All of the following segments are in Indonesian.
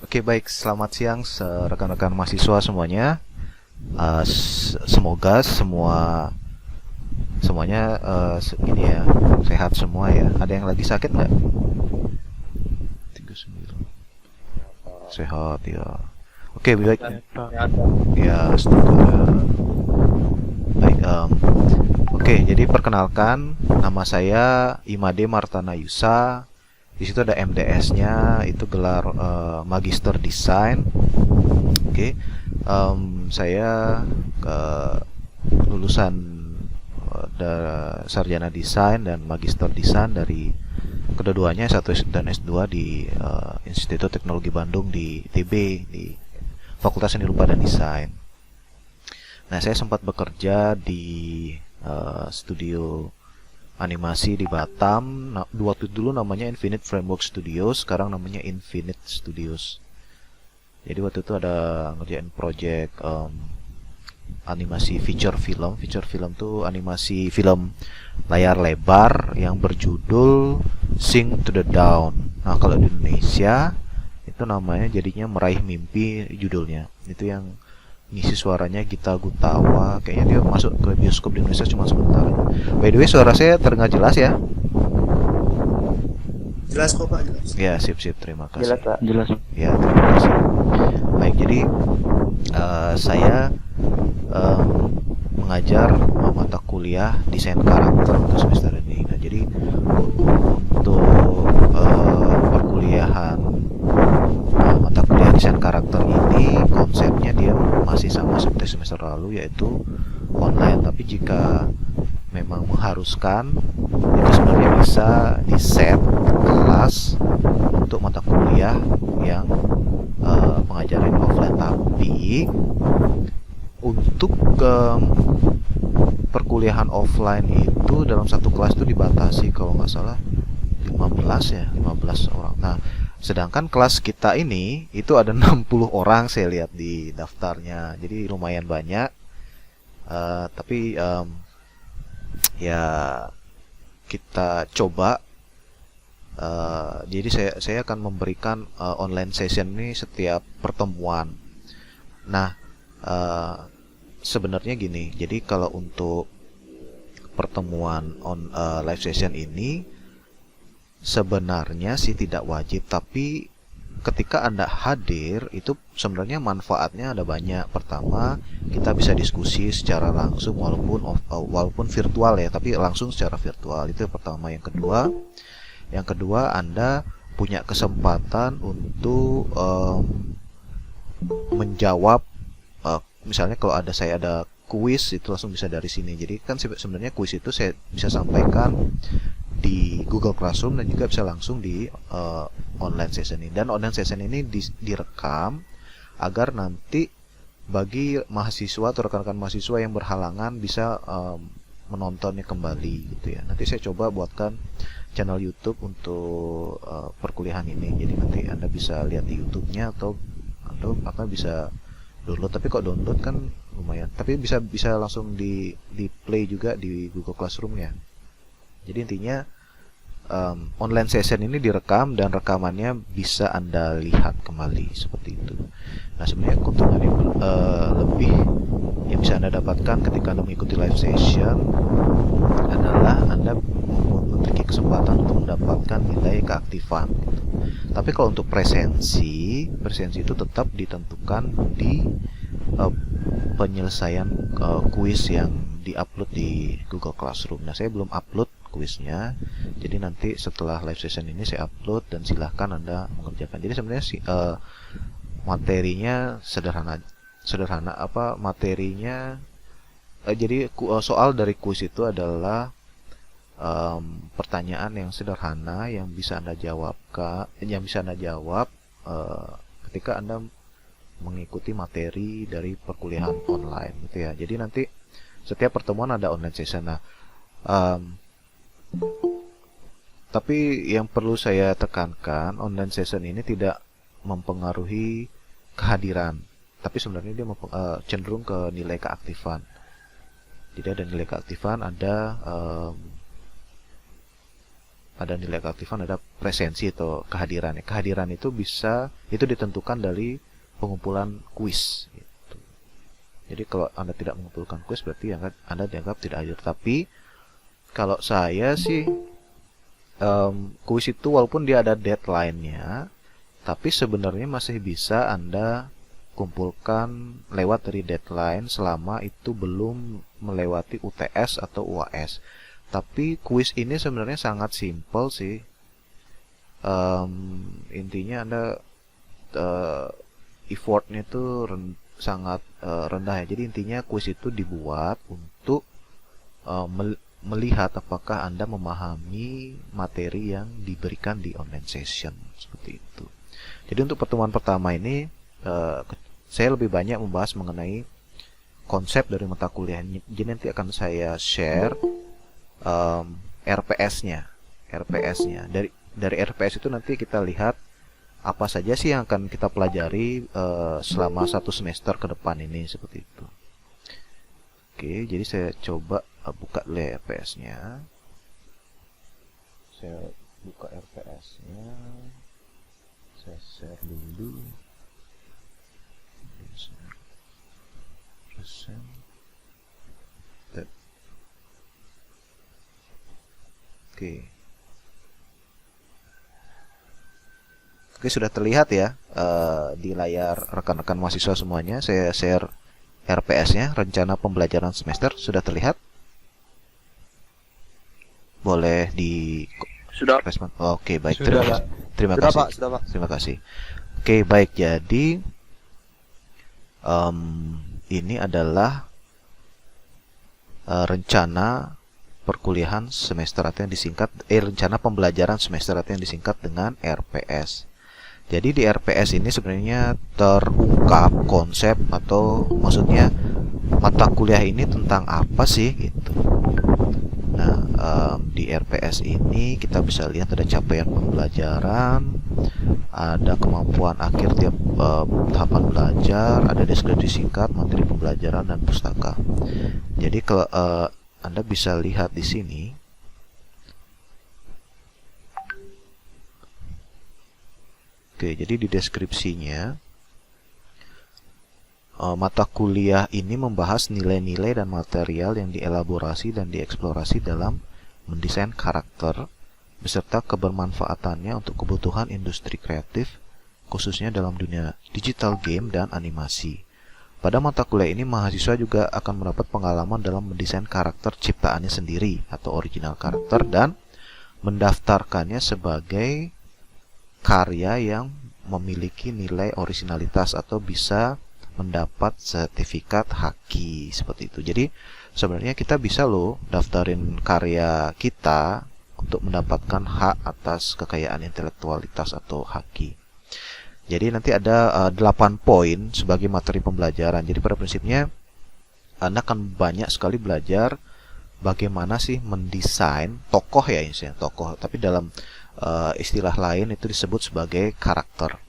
Oke, baik. Selamat siang, rekan-rekan mahasiswa semuanya. Semoga semuanya ini ya sehat semua ya. Ada yang lagi sakit nggak? 39. Sehat ya. Oke, baik. Ya, astaga. Baik. Oke, jadi perkenalkan, nama saya Imade Martana Yusa. Di situ ada MDS-nya, itu gelar Magister Desain. Oke, saya ke lulusan sarjana desain dan magister desain dari kedua-duanya S1 dan S2 di Institut Teknologi Bandung di ITB di Fakultas Seni Rupa dan Desain. Nah, saya sempat bekerja di studio animasi di Batam. Waktu dulu namanya Infinite Framework Studios, sekarang namanya Infinite Studios. Jadi waktu itu ada ngerjain project animasi feature film. Feature film tuh animasi film layar lebar yang berjudul Sing to the Dawn. Nah, kalau di Indonesia itu namanya jadinya Meraih Mimpi judulnya. Itu yang ngisi suaranya Gita Gutawa. Kayaknya dia masuk ke bioskop di Indonesia cuma sebentar. By the way, suara saya terdengar jelas ya? Jelas kok Pak, jelas. Ya, sip-sip. Terima kasih. Jelas Pak. Jelas. Ya, terima kasih. Baik, jadi saya mengajar mata kuliah desain karakter untuk semester ini. Nah, jadi untuk perkuliahan mata kuliah desain karakter ini konsepnya dia masih sama seperti semester lalu, yaitu online. Tapi jika memang mengharuskan, itu sebenarnya bisa di set kelas untuk mata kuliah yang pengajaran offline. Tapi untuk perkuliahan offline itu dalam satu kelas itu dibatasi kalau nggak salah 15 orang. Nah, sedangkan kelas kita ini itu ada 60 orang saya lihat di daftarnya. Jadi lumayan banyak. Tapi ya kita coba. Jadi saya akan memberikan online session ini setiap pertemuan. Nah, sebenarnya gini. Jadi kalau untuk pertemuan live session ini sebenarnya sih tidak wajib, tapi ketika Anda hadir itu sebenarnya manfaatnya ada banyak. Pertama, kita bisa diskusi secara langsung walaupun virtual ya, tapi langsung secara virtual. Itu yang pertama. Yang kedua, Anda punya kesempatan untuk menjawab, misalnya kalau saya ada kuis itu langsung bisa dari sini. Jadi kan sebenarnya kuis itu saya bisa sampaikan di Google Classroom dan juga bisa langsung di online session ini. Dan online session ini direkam agar nanti bagi mahasiswa atau rekan-rekan mahasiswa yang berhalangan bisa menontonnya kembali gitu ya. Nanti saya coba buatkan channel YouTube untuk perkuliahan ini. Jadi nanti Anda bisa lihat di YouTube-nya atau bisa download. Tapi kok download kan lumayan. Tapi bisa langsung di play juga di Google Classroom ya. Jadi intinya online session ini direkam dan rekamannya bisa Anda lihat kembali seperti itu. Nah, sebenarnya keuntungan yang lebih yang bisa Anda dapatkan ketika Anda mengikuti live session adalah Anda memiliki kesempatan untuk mendapatkan nilai keaktifan gitu. Tapi kalau untuk presensi itu tetap ditentukan di penyelesaian kuis yang diupload di Google Classroom. Nah, saya belum upload kuisnya, jadi nanti setelah live session ini saya upload dan silahkan Anda mengerjakan. Jadi sebenarnya materinya sederhana materinya. Jadi soal dari kuis itu adalah pertanyaan yang sederhana yang bisa Anda jawab ketika Anda mengikuti materi dari perkuliahan online gitu ya. Jadi nanti setiap pertemuan ada online session. Nah, tapi yang perlu saya tekankan, online session ini tidak mempengaruhi kehadiran, tapi sebenarnya dia cenderung ke nilai keaktifan. Jadi ada nilai keaktifan, ada ada nilai keaktifan, ada presensi atau kehadiran. Kehadiran itu ditentukan dari pengumpulan kuis. Gitu. Jadi kalau Anda tidak mengumpulkan kuis berarti Anda dianggap tidak hadir. Tapi kalau saya sih kuis itu walaupun dia ada deadline-nya, tapi sebenarnya masih bisa Anda kumpulkan lewat dari deadline selama itu belum melewati UTS atau UAS. Tapi kuis ini sebenarnya sangat simpel sih. Intinya Anda effortnya itu sangat rendah ya. Jadi intinya kuis itu dibuat untuk melihat apakah Anda memahami materi yang diberikan di online session, seperti itu. Jadi untuk pertemuan pertama ini saya lebih banyak membahas mengenai konsep dari mata kuliah. Jadi nanti akan saya share RPS-nya. Dari RPS itu nanti kita lihat apa saja sih yang akan kita pelajari selama 1 semester ke depan ini, seperti itu. Oke, jadi saya coba buka dulu RPS-nya. Saya buka RPS-nya. Saya share dulu. Oke. Oke, sudah terlihat ya di layar rekan-rekan mahasiswa semuanya. Saya share RPS-nya, rencana pembelajaran semester, sudah terlihat? Boleh di Sudah. respon. Oke, baik. Sudah, Terima Sudah, kasih. Pak. Sudah, Pak. Terima kasih. Oke, baik. Jadi ini adalah rencana perkuliahan semester atau yang disingkat rencana pembelajaran semester atau yang disingkat dengan RPS. Jadi di RPS ini sebenarnya terungkap konsep atau maksudnya mata kuliah ini tentang apa sih gitu. Nah, di RPS ini kita bisa lihat ada capaian pembelajaran, ada kemampuan akhir tiap tahapan belajar, ada deskripsi singkat, materi pembelajaran, dan pustaka. Jadi kalau Anda bisa lihat di sini, oke, jadi di deskripsinya mata kuliah ini membahas nilai-nilai dan material yang dielaborasi dan dieksplorasi dalam mendesain karakter beserta kebermanfaatannya untuk kebutuhan industri kreatif, khususnya dalam dunia digital game dan animasi. Pada mata kuliah ini, mahasiswa juga akan mendapat pengalaman dalam mendesain karakter ciptaannya sendiri atau original karakter dan mendaftarkannya sebagai karya yang memiliki nilai originalitas atau bisa mendapat sertifikat haki, seperti itu. Jadi sebenarnya kita bisa loh daftarin karya kita untuk mendapatkan hak atas kekayaan intelektualitas atau haki. Jadi nanti ada 8 poin sebagai materi pembelajaran. Jadi pada prinsipnya Anda akan banyak sekali belajar bagaimana sih mendesain tokoh ya, misalnya tokoh, tapi dalam istilah lain itu disebut sebagai karakter.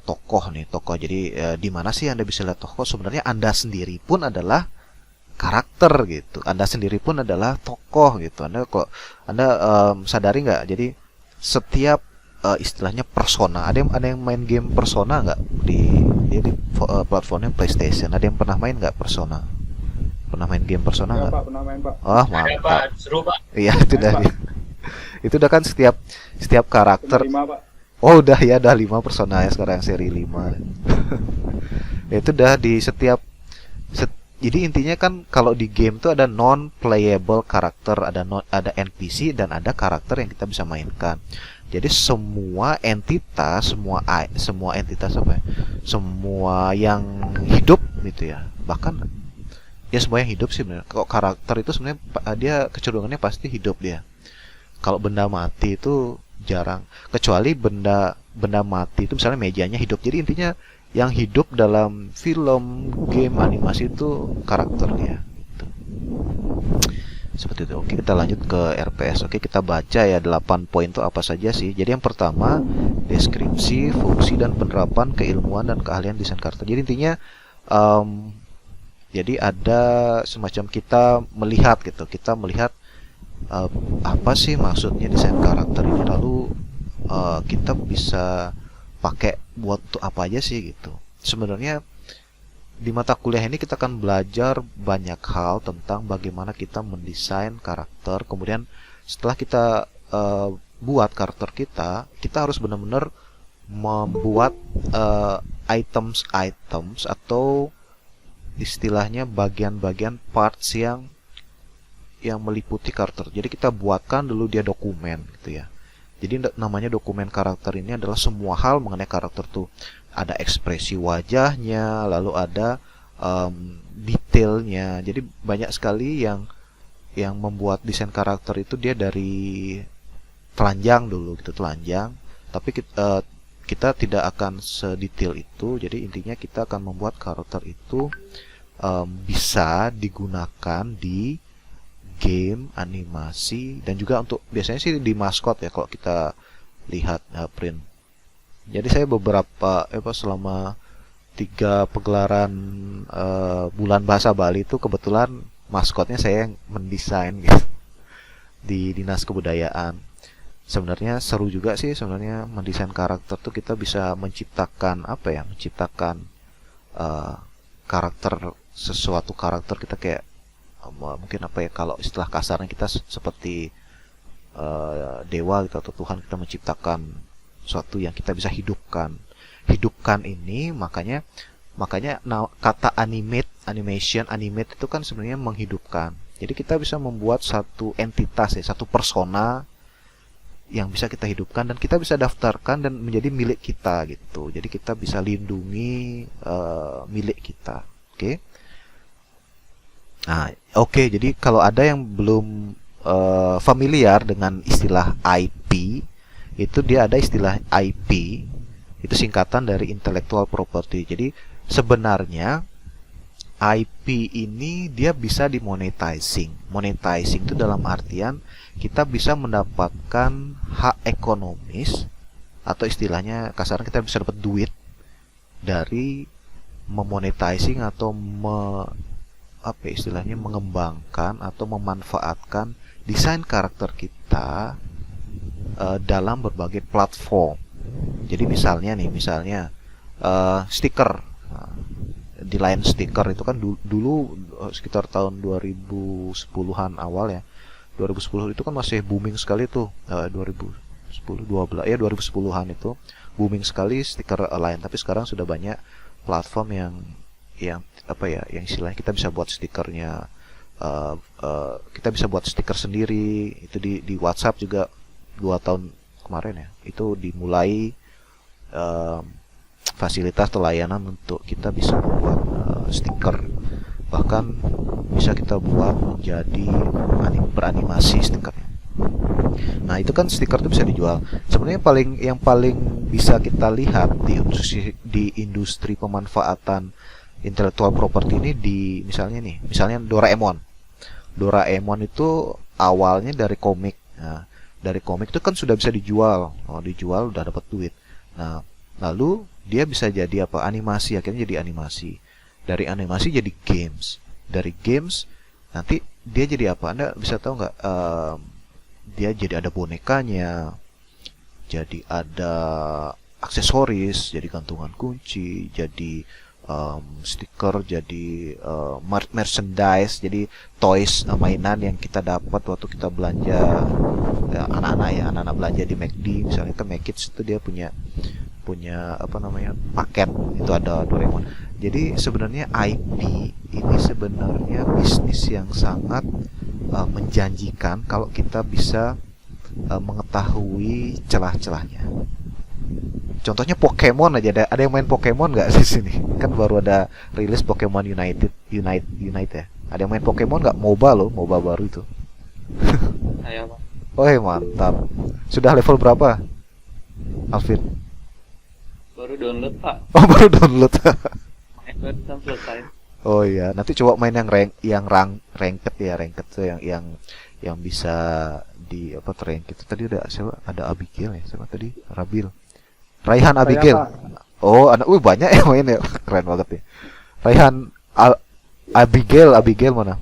Tokoh nih, tokoh. Jadi di mana sih Anda bisa lihat tokoh? Sebenarnya Anda sendiri pun adalah karakter gitu. Anda sendiri pun adalah tokoh gitu. Anda sadari nggak? Jadi setiap istilahnya persona. Ada yang main game Persona nggak di platformnya PlayStation? Ada yang pernah main nggak Persona? Pernah main game Persona nggak? Pak, pernah main, Pak. Oh, mantap. Pak, seru, Pak. Iya, itu udah. Itu udah kan setiap karakter. 5, Pak. Oh, udah ya, udah 5 persona ya sekarang, seri 5. Itu udah di jadi intinya kan kalau di game tuh ada non playable karakter, ada NPC dan ada karakter yang kita bisa mainkan. Jadi semua entitas apa ya? Semua yang hidup gitu ya. Bahkan ya semua yang hidup sih benar. Kalau karakter itu sebenarnya dia kecenderungannya pasti hidup dia. Kalau benda mati itu jarang, kecuali benda mati itu misalnya mejanya hidup. Jadi intinya yang hidup dalam film, game, animasi itu karakternya gitu. Seperti itu. Oke, kita lanjut ke RPS. Oke, kita baca ya 8 poin itu apa saja sih. Jadi yang pertama, deskripsi, fungsi dan penerapan keilmuan dan keahlian desain karakter. Jadi intinya jadi ada semacam kita melihat gitu. Kita melihat eh, apa sih maksudnya desain karakter ini, lalu kita bisa pakai buat untuk apa aja sih gitu. Sebenarnya di mata kuliah ini kita akan belajar banyak hal tentang bagaimana kita mendesain karakter. Kemudian setelah kita buat karakter kita harus benar-benar membuat items atau istilahnya bagian-bagian parts yang meliputi karakter. Jadi kita buatkan dulu dia dokumen gitu ya. Jadi namanya dokumen karakter ini adalah semua hal mengenai karakter tuh. Ada ekspresi wajahnya, lalu ada detailnya. Jadi banyak sekali yang membuat desain karakter itu dia dari telanjang dulu gitu, telanjang. Tapi kita tidak akan sedetail itu. Jadi intinya kita akan membuat karakter itu bisa digunakan di game, animasi, dan juga untuk biasanya sih di maskot ya kalau kita lihat print. Jadi saya selama 3 pegelaran bulan bahasa Bali itu kebetulan maskotnya saya yang mendesain gitu di Dinas Kebudayaan. Sebenarnya seru juga sih sebenarnya mendesain karakter tuh, kita bisa menciptakan menciptakan karakter, sesuatu karakter kita kayak mungkin kalau istilah kasarnya kita seperti dewa gitu atau Tuhan, kita menciptakan sesuatu yang kita bisa hidupkan ini. Makanya kata animate itu kan sebenarnya menghidupkan. Jadi kita bisa membuat satu entitas ya, satu persona yang bisa kita hidupkan dan kita bisa daftarkan dan menjadi milik kita gitu. Jadi kita bisa lindungi milik kita. Oke. Nah, oke. Jadi kalau ada yang belum familiar dengan istilah IP, itu dia ada istilah IP, itu singkatan dari intellectual property. Jadi sebenarnya IP ini dia bisa dimonetizing. Monetizing itu dalam artian kita bisa mendapatkan hak ekonomis, atau istilahnya kasarnya kita bisa dapat duit dari memonetizing atau istilahnya mengembangkan atau memanfaatkan desain karakter kita dalam berbagai platform. Jadi misalnya stiker, di line stiker itu kan dulu sekitar tahun 2010-an awal ya. 2010 itu kan masih booming sekali tuh, 2010 12 ya 2010-an itu booming sekali stiker line. Tapi sekarang sudah banyak platform yang istilahnya kita bisa buat stikernya, kita bisa buat stiker sendiri. Itu di WhatsApp juga 2 tahun kemarin ya, itu dimulai fasilitas atau layanan untuk kita bisa membuat stiker. Bahkan bisa kita buat menjadi beranimasi stikernya. Nah, itu kan stiker itu bisa dijual. Sebenarnya yang paling bisa kita lihat di industri pemanfaatan intellectual property ini misalnya Doraemon. Doraemon itu awalnya dari komik. Nah, dari komik itu kan sudah bisa dijual. Dijual udah dapat duit. Nah, lalu dia bisa jadi animasi, akhirnya jadi animasi. Dari animasi jadi games. Dari games nanti dia jadi apa? Anda bisa tahu nggak? Dia jadi ada bonekanya, jadi ada aksesoris, jadi gantungan kunci, jadi stiker, jadi merchandise, jadi toys, mainan yang kita dapat waktu kita belanja, anak-anak belanja di McD misalnya, kan McKids itu dia punya paket, itu ada Doraemon. Jadi sebenarnya IP ini sebenarnya bisnis yang sangat menjanjikan kalau kita bisa mengetahui celah-celahnya. Contohnya Pokemon aja, ada yang main Pokemon nggak di sini? Kan baru ada rilis Pokemon Unite ya. Ada yang main Pokemon nggak? MOBA baru itu. Ayo, Pak. Oh, mantap. Sudah level berapa, Alvin? Baru download, Pak. Oh, baru download. Baru selesai. Oh iya, nanti coba main ranked tuh yang bisa di ranked itu. Tadi ada siapa? Ada Abigail ya, siapa tadi? Raihan Abigail. Oh, banyak yang main ya. Keren banget ya. Raihan Abigail mana?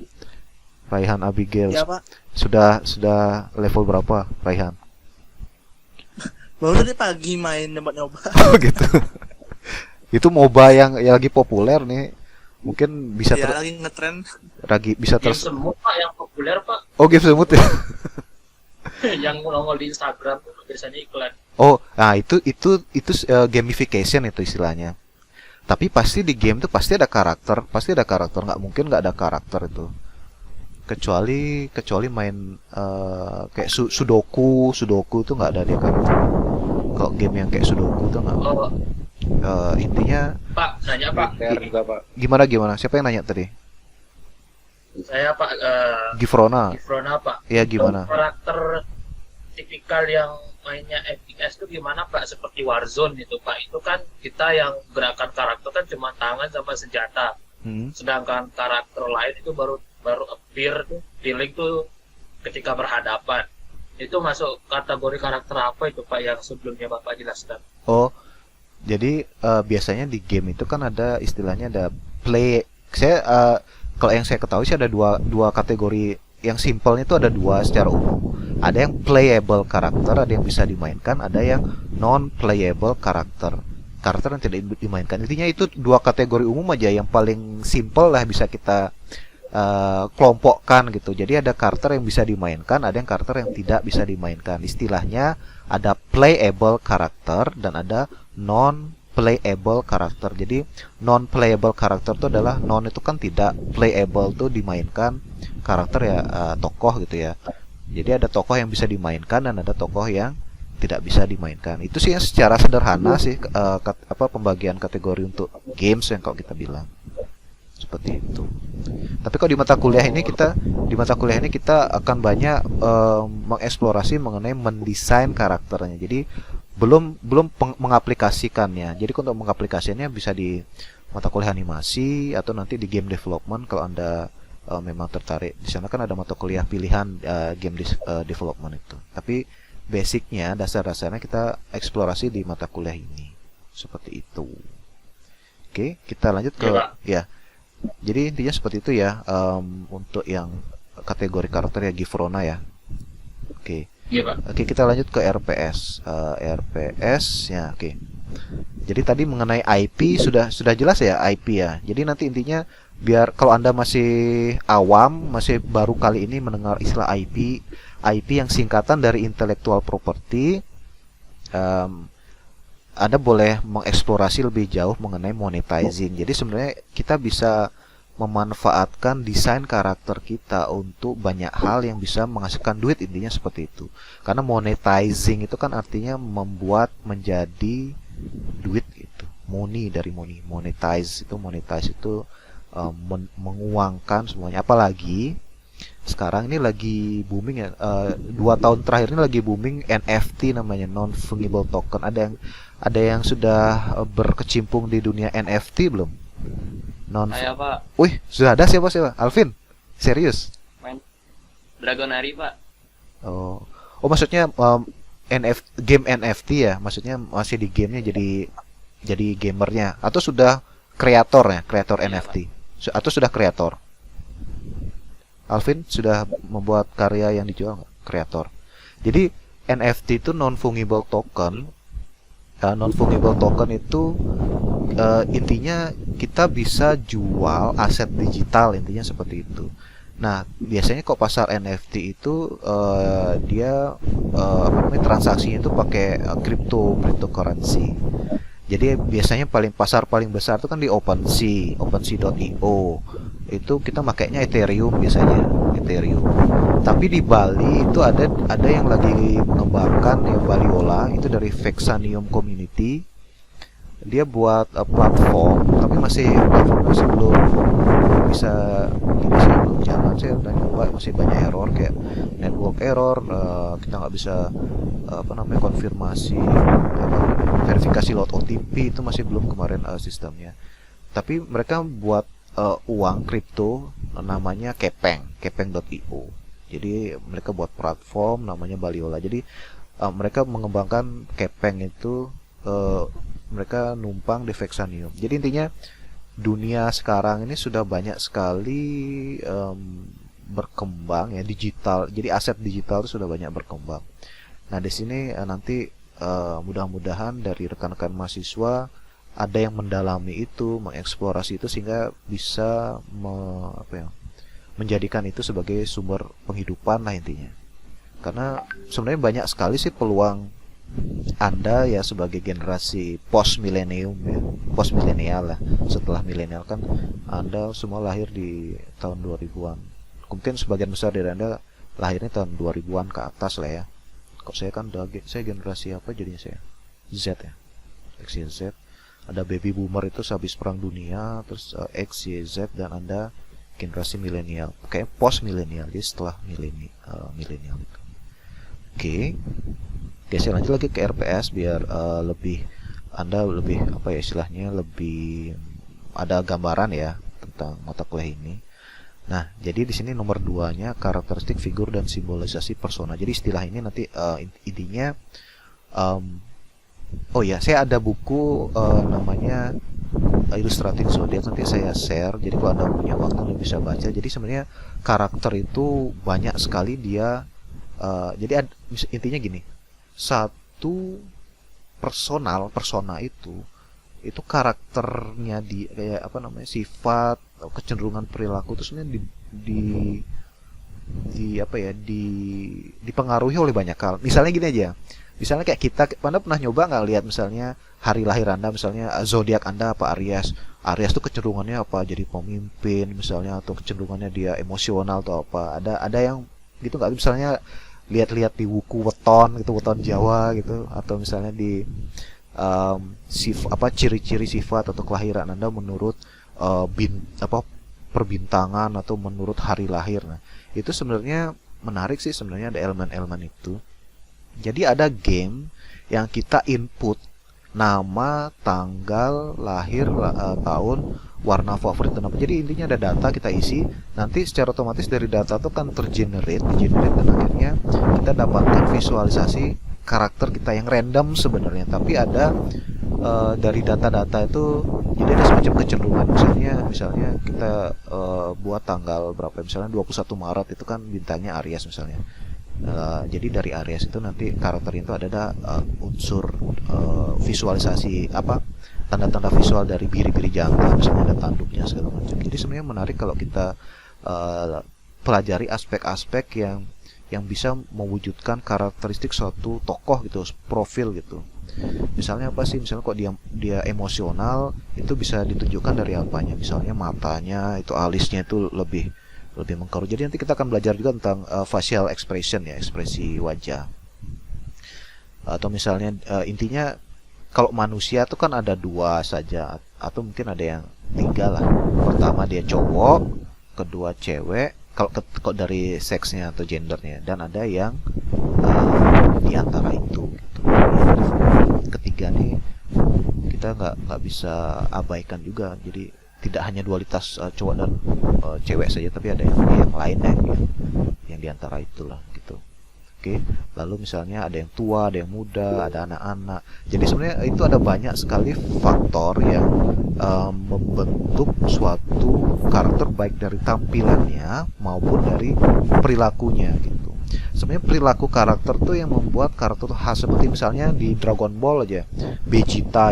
Raihan Abigail. Ya Pak, Sudah level berapa, Raihan? baru tadi pagi main nyoba-nyoba. Oh gitu. Itu MOBA yang lagi populer nih. Mungkin bisa Ya lagi ngetren. bisa Game semut Pak yang populer Pak. Oh, game semut ya. Yang nongol di Instagram tuh biasanya iklan. Oh, nah itu gamification itu istilahnya. Tapi pasti di game tuh pasti ada karakter, nggak mungkin nggak ada karakter itu. Kecuali main kayak Sudoku tuh nggak ada dia karakter. Kalau game yang kayak Sudoku tuh nggak. Oh, Intinya Pak, nanya Pak. juga Pak. gimana? Siapa yang nanya tadi? Saya Pak Gifrona. Gifrona Pak. Ya gimana? Untuk karakter tipikal yang mainnya FPS itu gimana Pak? Seperti Warzone itu Pak. Itu kan kita yang gerakan karakter kan cuma tangan sama senjata. Sedangkan karakter lain itu baru appear tuh, feeling tuh ketika berhadapan. Itu masuk kategori karakter apa itu Pak yang sebelumnya Bapak jelaskan? Oh, jadi biasanya di game itu kan ada istilahnya ada play. Kalau yang saya ketahui sih ada dua kategori. Yang simpelnya itu ada dua secara umum. Ada yang playable karakter, ada yang bisa dimainkan, ada yang non playable karakter yang tidak dimainkan. Intinya itu dua kategori umum aja yang paling simpel lah bisa kita kelompokkan gitu. Jadi ada karakter yang bisa dimainkan, ada yang karakter yang tidak bisa dimainkan. Istilahnya ada playable karakter dan ada non playable karakter. Jadi non playable karakter itu adalah non itu kan tidak, playable tuh dimainkan karakter ya, tokoh gitu ya. Jadi ada tokoh yang bisa dimainkan dan ada tokoh yang tidak bisa dimainkan. Itu sih yang secara sederhana sih pembagian kategori untuk games yang kalau kita bilang seperti itu. Tapi kalau di mata kuliah ini kita akan banyak mengeksplorasi mengenai mendesain karakternya. Jadi belum mengaplikasikannya. Jadi untuk mengaplikasikannya bisa di mata kuliah animasi atau nanti di game development kalau Anda memang tertarik. Di sana kan ada mata kuliah pilihan game development itu. Tapi basicnya, dasar-dasarnya kita eksplorasi di mata kuliah ini. Seperti itu. Oke, kita lanjut ke ya. Jadi intinya seperti itu ya, untuk yang kategori karakter ya Gifrona ya. Oke. Iya Pak. Oke, kita lanjut ke RPS. RPS ya, oke. Jadi tadi mengenai IP sudah jelas ya, IP ya. Jadi nanti intinya biar kalau Anda masih awam, masih baru kali ini mendengar istilah IP yang singkatan dari intellectual property, Anda boleh mengeksplorasi lebih jauh mengenai monetizing. Jadi sebenarnya kita bisa memanfaatkan desain karakter kita untuk banyak hal yang bisa menghasilkan duit, intinya seperti itu. Karena monetizing itu kan artinya membuat menjadi duit gitu. Money dari money. Monetize itu menguangkan semuanya. Apalagi sekarang ini lagi booming ya, 2 tahun terakhir ini lagi booming NFT namanya, non fungible token. Ada yang sudah berkecimpung di dunia NFT belum? Saya Pak Wih, sudah ada siapa? Alvin? Serius? main Dragonari Pak. Oh, maksudnya game NFT ya? Maksudnya masih di gamenya jadi gamernya atau sudah kreator Iya, NFT? Atau sudah kreator? Alvin sudah membuat karya yang dijual nggak? Kreator. Jadi NFT itu non fungible token. Non fungible token itu intinya kita bisa jual aset digital, intinya seperti itu. Nah, biasanya kok pasar NFT itu dia transaksinya itu pakai cryptocurrency. Jadi biasanya pasar paling besar itu kan di OpenSea.io. Itu kita makainya Ethereum biasanya, Ethereum. Tapi di Bali itu ada yang lagi mengembangkan ya, Baliola itu dari Vexanium Community. Dia buat platform, tapi platformnya masih belum bisa belum jalan. Saya udah nyoba, masih banyak error kayak network error, kita nggak bisa konfirmasi verifikasi load OTP itu masih belum kemarin sistemnya. Tapi mereka buat uang kripto namanya kepeng.io. Jadi mereka buat platform namanya Baliola. Jadi mereka mengembangkan kepeng itu, mereka numpang di Vexanium. Jadi intinya dunia sekarang ini sudah banyak sekali berkembang ya, digital. Jadi aset digital itu sudah banyak berkembang. Nah, di sini nanti mudah-mudahan dari rekan-rekan mahasiswa ada yang mendalami itu, mengeksplorasi itu sehingga bisa menjadikan itu sebagai sumber penghidupan lah intinya. Karena sebenarnya banyak sekali sih peluang Anda ya sebagai generasi post milenium ya, post milenial lah. Setelah milenial kan Anda semua lahir di tahun 2000-an. Mungkin sebagian besar dari Anda lahirnya tahun 2000-an ke atas lah ya. Kok saya kan saya generasi apa jadinya saya? Z ya. X, Y, Z. Ada baby boomer itu habis perang dunia, terus X, Y, Z, dan Anda generasi milenial. Kayak post milenial, jadi setelah milenial itu. Oke. Oke, saya lanjut lagi ke RPS biar Anda lebih apa ya istilahnya, lebih ada gambaran ya tentang mata kuliah ini. Nah, jadi di sini nomor 2-nya karakteristik figur dan simbolisasi persona. Jadi istilah ini nanti intinya oh ya, saya ada buku namanya Illustrating Zodiac, nanti saya share. Jadi kalau Anda punya waktu Anda bisa baca. Jadi sebenarnya karakter itu banyak sekali dia. Jadi intinya gini, satu persona itu karakternya di kayak apa namanya, sifat, kecenderungan perilaku itu sebenarnya dipengaruhi oleh banyak hal. Misalnya gini aja. Misalnya kayak kita, Anda pernah nyoba nggak lihat misalnya hari lahir Anda, misalnya zodiak Anda apa Aries. Aries tuh kecenderungannya apa? Jadi pemimpin misalnya, atau kecenderungannya dia emosional atau apa. Ada yang gitu nggak? Misalnya lihat-lihat di buku weton gitu, weton Jawa gitu, atau misalnya di ciri-ciri sifat atau kelahiran Anda menurut perbintangan atau menurut hari lahir. Nah, itu sebenarnya menarik sih, sebenarnya ada elemen-elemen itu. Jadi ada game yang kita input nama, tanggal, lahir, tahun, warna favorit dan apa. Jadi intinya ada data kita isi, nanti secara otomatis dari data itu kan digenerate dan akhirnya kita dapatkan visualisasi karakter kita yang random sebenarnya. Tapi ada dari data-data itu jadi ada semacam kecenderungan. Misalnya kita buat tanggal berapa, misalnya 21 Maret itu kan bintangnya Aries misalnya. Jadi dari Aries itu nanti karakter itu ada unsur visualisasi tanda-tanda visual dari biri-biri jantan, misalnya ada tanduknya segala macam. Jadi sebenarnya menarik kalau kita pelajari aspek-aspek yang bisa mewujudkan karakteristik suatu tokoh gitu, profil gitu. Misalnya apa sih? Misalnya kok dia emosional, itu bisa ditunjukkan dari apanya? Misalnya matanya, itu alisnya itu lebih mengkeruh. Jadi nanti kita akan belajar juga tentang facial expression ya, ekspresi wajah. Atau misalnya intinya kalau manusia itu kan ada 2 saja, atau mungkin ada yang 3 lah. Pertama dia cowok, kedua cewek, kalau dari seksnya atau gendernya, dan ada yang di antara itu gitu. Ketiga nih kita nggak bisa abaikan juga. Jadi tidak hanya dualitas cowok dan cewek saja, tapi ada yang lain yang diantara itulah gitu. Oke, lalu misalnya ada yang tua, ada yang muda, ada anak-anak. Jadi sebenarnya itu ada banyak sekali faktor yang membentuk suatu karakter, baik dari tampilannya maupun dari perilakunya gitu. Sebenarnya perilaku karakter tuh yang membuat karakter tuh khas. Seperti misalnya di Dragon Ball aja, Vegeta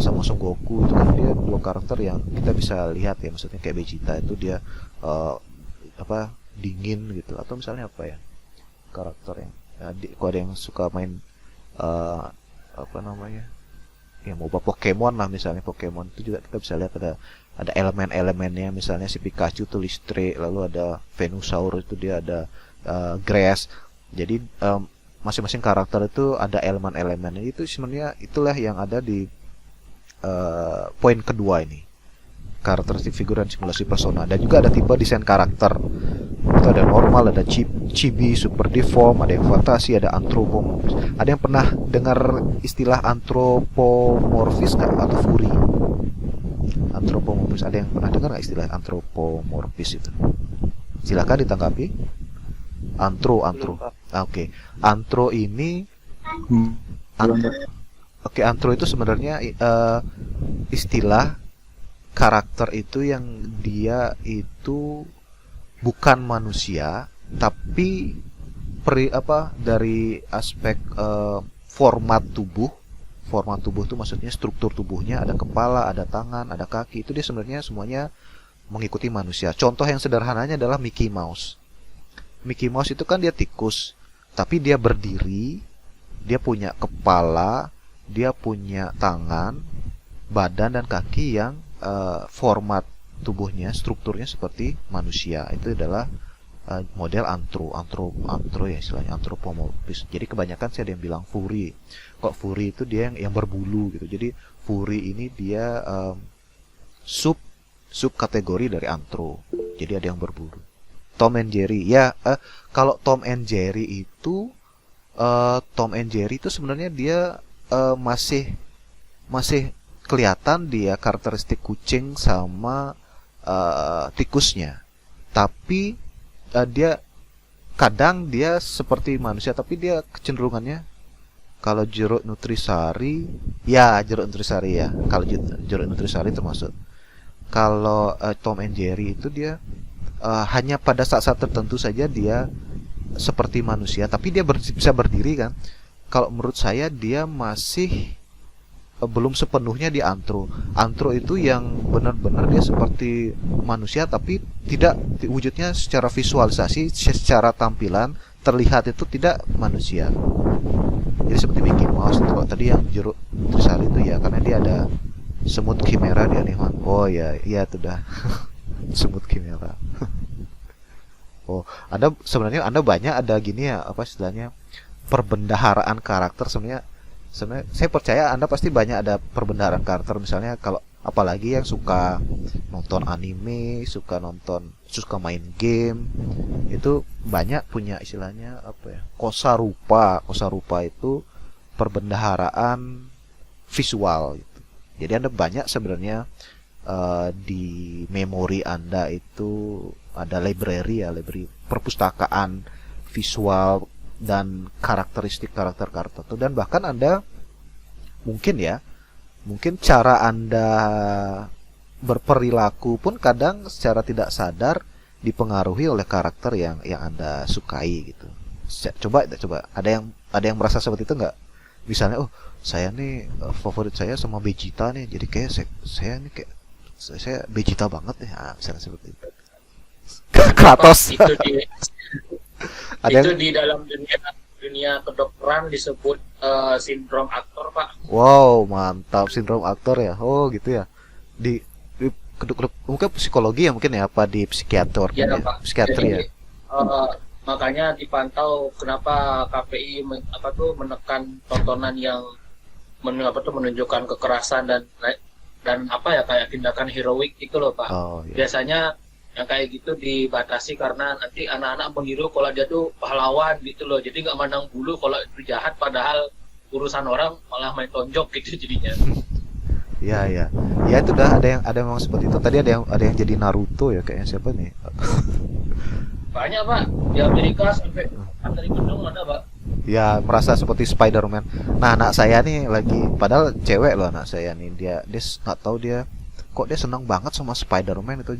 sama Son Goku itu kan dia 2 karakter yang kita bisa lihat ya. Maksudnya kayak Vegeta itu dia dingin gitu, atau misalnya apa ya karakter yang kok ada yang suka main ya MOBA Pokemon lah, misalnya Pokemon itu juga kita bisa lihat ada elemen-elemennya. Misalnya si Pikachu tuh listrik, lalu ada Venusaur itu dia ada grass. Jadi masing-masing karakter itu ada elemen-elemennya. Itu sebenarnya itulah yang ada di poin kedua ini, karakteristik figur dan simulasi persona. Dan juga ada tipe desain karakter. Itu ada normal, ada chibi, super deform, ada yang fantasi, ada anthropomorphic. Ada yang pernah dengar istilah anthropomorphis nggak, atau furi? Anthropomorphis, ada yang pernah dengar nggak istilah anthropomorphis itu? Silakan ditanggapi. Antro. Oke. Antro ini antro itu sebenarnya istilah karakter itu yang dia itu bukan manusia, tapi dari aspek format tubuh. Format tubuh itu maksudnya struktur tubuhnya, ada kepala, ada tangan, ada kaki. Itu dia sebenarnya semuanya mengikuti manusia. Contoh yang sederhananya adalah Mickey Mouse. Mickey Mouse itu kan dia tikus, tapi dia berdiri, dia punya kepala, dia punya tangan, badan dan kaki yang format tubuhnya, strukturnya seperti manusia. Itu adalah model antro ya istilahnya, anthropomorphism. Jadi kebanyakan sih ada yang bilang furry. Kok furry itu dia yang berbulu gitu. Jadi furry ini dia sub kategori dari antro. Jadi ada yang berbulu. Tom and Jerry. Ya, kalau Tom and Jerry itu sebenarnya dia masih kelihatan dia karakteristik kucing sama tikusnya. Tapi dia kadang dia seperti manusia, tapi dia kecenderungannya, kalau Jeruk Nutrisari ya. Kalau Jeruk Nutrisari termasuk. Kalau Tom and Jerry itu dia hanya pada saat-saat tertentu saja dia seperti manusia, tapi dia bisa berdiri kan. Kalau menurut saya dia masih belum sepenuhnya di antro. Antro itu yang benar-benar dia seperti manusia, tapi tidak wujudnya secara visualisasi, secara tampilan terlihat itu tidak manusia. Jadi seperti Mickey Mouse. Kalau tadi yang Jeruk Nutrisari itu ya karena dia ada semut kimera di animan. Oh ya, iya itu dah. Semut kimera. Oh, sebenarnya Anda banyak ada gini ya, apa istilahnya, perbendaharaan karakter. Sebenarnya saya percaya Anda pasti banyak ada perbendaharaan karakter. Misalnya kalau apalagi yang suka nonton anime, suka main game, itu banyak punya istilahnya apa ya, kosa rupa itu perbendaharaan visual gitu. Jadi Anda banyak sebenarnya di memori Anda itu ada library perpustakaan visual dan karakteristik karakter itu. Dan bahkan Anda mungkin cara Anda berperilaku pun kadang secara tidak sadar dipengaruhi oleh karakter yang Anda sukai gitu. Coba ada yang merasa seperti itu nggak? Misalnya, saya nih favorit saya sama Vegeta nih, jadi kayak saya Vegeta banget nih. Misalnya seperti itu. Kratos. Itu di dalam dunia kedokteran disebut sindrom aktor, Pak. Wow, mantap, sindrom aktor ya. Oh, gitu ya. Di mungkin psikologi ya, mungkin ya, apa di psikiater ya, ya, Pak. psikiatri ya. Makanya dipantau kenapa KPI menekan tontonan yang menunjukkan kekerasan dan apa ya, kayak tindakan heroik itu loh, Pak. Oh, iya. Biasanya yang kayak gitu dibatasi karena nanti anak-anak meniru kalau dia tuh pahlawan gitu loh, jadi nggak mandang bulu kalau itu jahat, padahal urusan orang malah main tonjok gitu jadinya. Ya itu dah ada memang seperti itu. Tadi ada yang jadi Naruto ya, kayaknya siapa nih? Banyak, Pak, di Amerika sampai dari gedung ada, Pak. Ya, merasa seperti Spider-Man. Nah, anak saya nih lagi, padahal cewek loh anak saya nih, dia nggak tahu dia senang banget sama Spider-Man itu.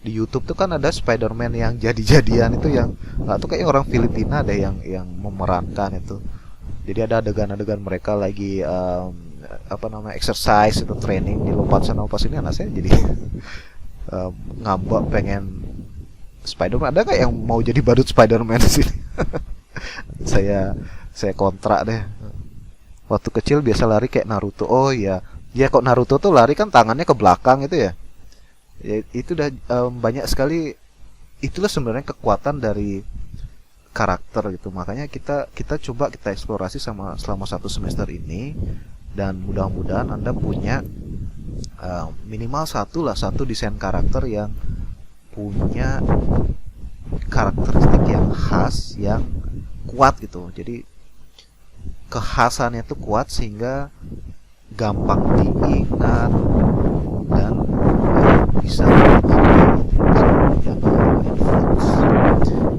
Di YouTube tuh kan ada Spider-Man yang jadi-jadian itu, yang nggak tuh kayak orang Filipina ada yang memerankan itu. Jadi ada adegan-adegan mereka lagi exercise itu, training di lompat sana lompat sini. Anak saya jadi ngambek pengen Spider-Man. Ada nggak yang mau jadi badut Spider-Man di sini? saya kontrak deh. Waktu kecil biasa lari kayak Naruto. Oh iya, kok Naruto tuh lari kan tangannya ke belakang itu ya. Ya, itu udah banyak sekali. Itulah sebenarnya kekuatan dari karakter gitu. Makanya kita coba kita eksplorasi selama 1 semester ini, dan mudah-mudahan Anda punya minimal satu desain karakter yang punya karakteristik yang khas, yang kuat gitu. Jadi kekhasannya itu kuat sehingga gampang diingat dan bisa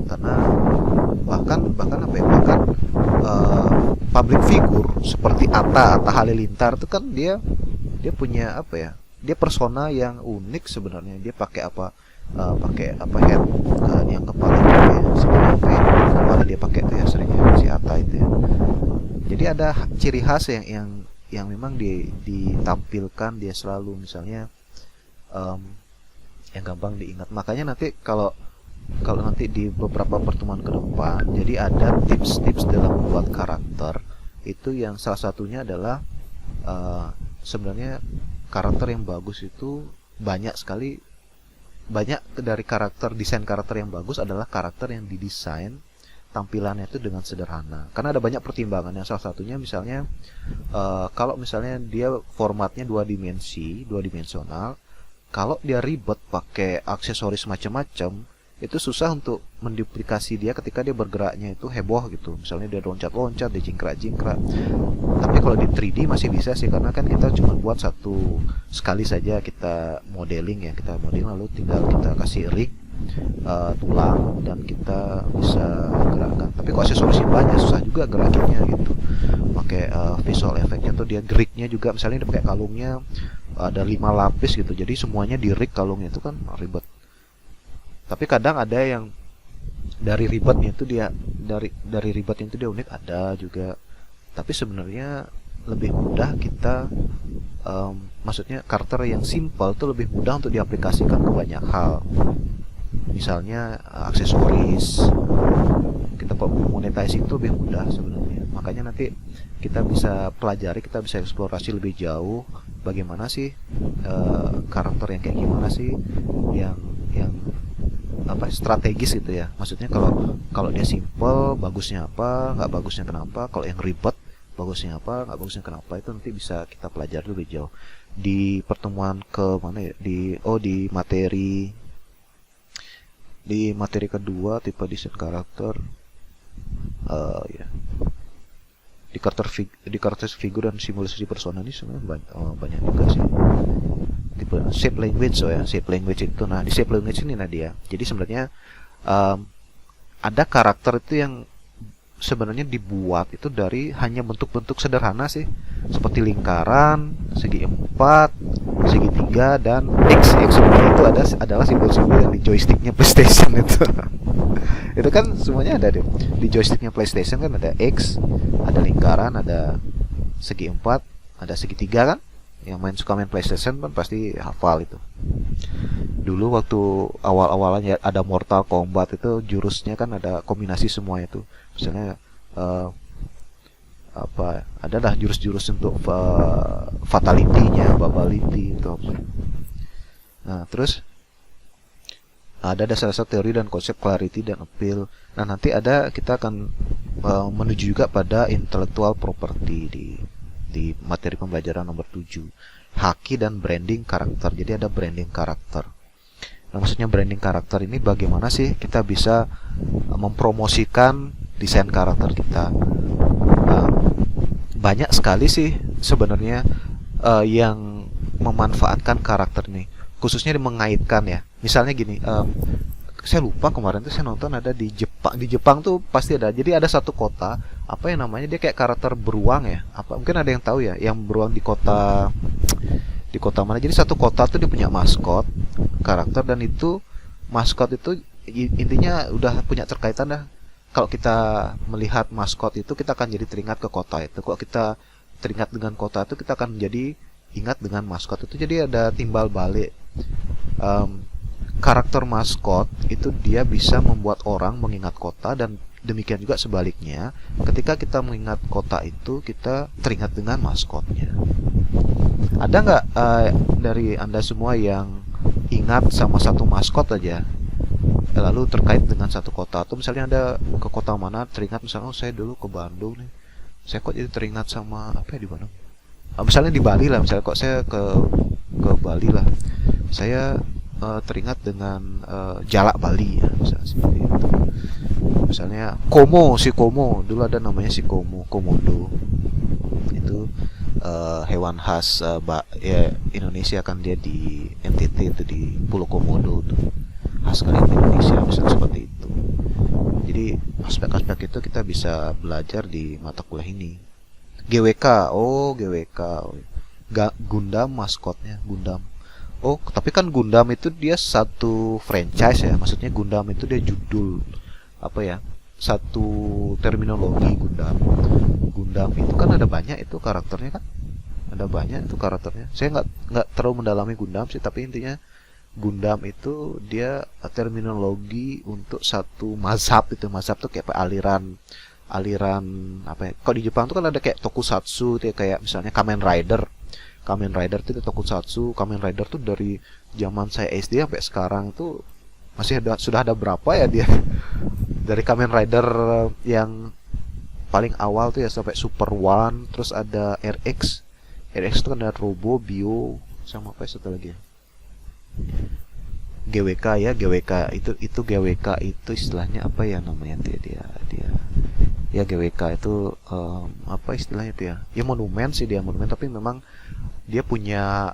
karena bahkan public figure seperti Atta Halilintar itu kan dia punya apa ya, dia persona yang unik sebenarnya. Dia pakai apa, pakai apa head yang kepala gitu ya, sebenarnya kayak kepala dia pakai itu ya seringnya si Atta itu ya. Jadi ada ciri khas yang memang ditampilkan dia selalu, misalnya yang gampang diingat. Makanya nanti kalau nanti di beberapa pertemuan ke depan, jadi ada tips-tips dalam membuat karakter itu, yang salah satunya adalah sebenarnya karakter yang bagus itu banyak sekali. Banyak dari desain karakter yang bagus adalah karakter yang didesain tampilannya itu dengan sederhana. Karena ada banyak pertimbangan, yang salah satunya misalnya kalau misalnya dia formatnya dua dimensional, kalau dia ribet pakai aksesoris macam-macam, itu susah untuk menduplikasi dia ketika dia bergeraknya itu heboh gitu. Misalnya dia loncat-loncat, dia jingkrak-jingkrak. Tapi kalau di 3D masih bisa sih, karena kan kita cuma buat sekali saja kita modeling ya, kita modeling lalu tinggal kita kasih rig tulang dan kita bisa gerakkan. Tapi kalau aksesorisnya banyak susah juga gerakinnya gitu. Pakai visual efeknya tuh dia geriknya juga, misalnya dia pakai kalungnya ada 5 lapis gitu. Jadi semuanya di rig kalungnya itu kan ribet. Tapi kadang ada yang dari ribetnya itu dia unik, ada juga. Tapi sebenarnya lebih mudah kita maksudnya karakter yang simple itu lebih mudah untuk diaplikasikan ke banyak hal. Misalnya aksesoris, kita monetize itu lebih mudah sebenarnya. Makanya nanti kita bisa pelajari, kita bisa eksplorasi lebih jauh bagaimana sih karakter yang kayak gimana sih yang apa strategis gitu ya. Maksudnya kalau dia simple bagusnya apa, nggak bagusnya kenapa. Kalau yang ribet bagusnya apa, nggak bagusnya kenapa, itu nanti bisa kita pelajari lebih jauh di pertemuan ke mana ya, di materi kedua, tipe desain karakter ya, di karakter figur dan simulasi persona. Ini sebenarnya banyak juga sih. Tipe shape language, shape language itu. Nah, di shape language ini dia. Jadi sebenarnya ada karakter itu yang sebenarnya dibuat itu dari hanya bentuk-bentuk sederhana sih, seperti lingkaran, segi 4, segi 3, dan X. Sebenarnya itu adalah simbol-simbol yang di joysticknya PlayStation itu. Itu kan semuanya ada di joysticknya PlayStation kan, ada X, ada lingkaran, ada segi 4, ada segi 3 kan. Yang suka main PlayStation kan pasti hafal itu. Dulu waktu awal-awalnya ada Mortal Kombat itu, jurusnya kan ada kombinasi semua itu. Misalnya adalah jurus-jurus untuk fatality-nya, babality itu apa. Nah, terus ada dasar-dasar teori dan konsep clarity dan appeal. Nah, nanti kita akan menuju juga pada intellectual property di materi pembelajaran nomor 7, haki dan branding karakter. Jadi ada branding karakter. Nah, maksudnya branding karakter ini bagaimana sih kita bisa mempromosikan desain karakter kita. Banyak sekali sih sebenarnya yang memanfaatkan karakter nih, khususnya mengaitkan ya. Misalnya gini, saya lupa kemarin tuh saya nonton ada di Jepang. Di Jepang tuh pasti ada. Jadi ada satu kota, apa yang namanya, dia kayak karakter beruang ya. Apa mungkin ada yang tahu ya, yang beruang di kota mana. Jadi satu kota tuh dia punya maskot karakter, dan itu maskot itu intinya udah punya terkaitan dah. Kalau kita melihat maskot itu, kita akan jadi teringat ke kota itu. Kalau kita teringat dengan kota itu, kita akan jadi ingat dengan maskot itu. Jadi ada timbal balik. Karakter maskot itu dia bisa membuat orang mengingat kota, dan demikian juga sebaliknya. Ketika kita mengingat kota itu, kita teringat dengan maskotnya. Ada nggak dari Anda semua yang ingat sama satu maskot aja, lalu terkait dengan satu kota? Atau misalnya Anda ke kota mana teringat, misalnya saya dulu ke Bandung nih, saya kok jadi teringat sama apa ya di Bandung? Misalnya di Bali lah, misalnya kok saya ke Bali lah, saya teringat dengan Jalak Bali ya, misalnya seperti itu. Misalnya Komo dulu ada namanya si Komodo. Itu hewan khas ya Indonesia kan, dia di NTT itu, di Pulau Komodo tuh, khas sekali di Indonesia, misalnya seperti itu. Jadi aspek-aspek itu kita bisa belajar di mata kuliah ini. GWK. Gundam maskotnya, Gundam. Oh, tapi kan Gundam itu dia satu franchise ya. Maksudnya Gundam itu dia judul apa ya? Satu terminologi Gundam. Gundam itu kan ada banyak itu karakternya kan? Ada banyak itu karakternya. Saya nggak terlalu mendalami Gundam sih, tapi intinya Gundam itu dia terminologi untuk satu mazhab itu. Mazhab tuh kayak apa, aliran apa ya? Kalau di Jepang tuh kan ada kayak tokusatsu, tuh kayak misalnya Kamen Rider. Kamen Rider itu tokusatsu. Kamen Rider tuh dari zaman saya SD sampai sekarang tuh masih ada, sudah ada berapa ya dia? Dari Kamen Rider yang paling awal tuh ya sampai Super One, terus ada RX. RX itu kan ada Robo, Bio, sama apa ya satu lagi ya? GWK ya, GWK itu GWK itu istilahnya apa ya namanya dia ya GWK itu apa istilahnya itu ya? Ya monumen sih, dia monumen, tapi memang dia punya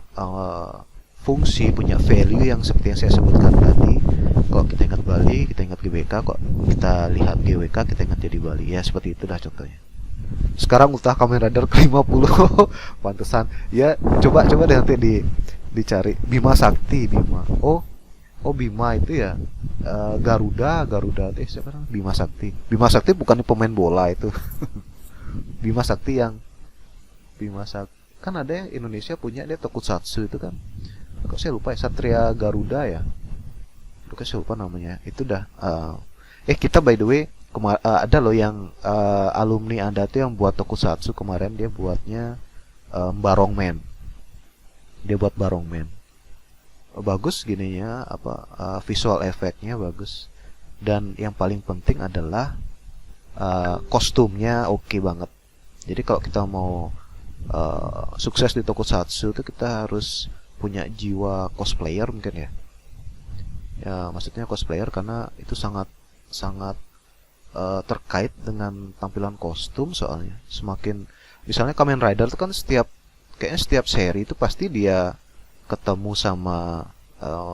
fungsi, punya value yang seperti yang saya sebutkan tadi. Kalau kita ingat Bali, kita ingat GWK, kok kita lihat GWK, kita ingat jadi Bali. Ya seperti itu dah contohnya. Sekarang Ultra Kamen Rider ke-50 pantesan. Ya coba deh nanti dicari Bima Sakti, Bima. Oh Bima itu ya Garuda siapa namanya? Bima Sakti bukan pemain bola itu. Bima Sakti kan ada yang Indonesia punya, dia tokusatsu itu kan. Kok saya lupa ya, Satria Garuda ya. Itu kan saya lupa namanya. Itu dah kita by the way ada loh yang alumni Anda tuh yang buat tokusatsu kemarin, dia buatnya Barongman. Dia buat Barongman. Bagus gininya visual efeknya bagus. Dan yang paling penting adalah kostumnya oke banget. Jadi kalau kita mau sukses di tokusatsu itu kita harus punya jiwa cosplayer mungkin ya. Ya maksudnya cosplayer karena itu sangat terkait dengan tampilan kostum, soalnya semakin misalnya Kamen Rider itu kan kayaknya setiap seri itu pasti dia ketemu sama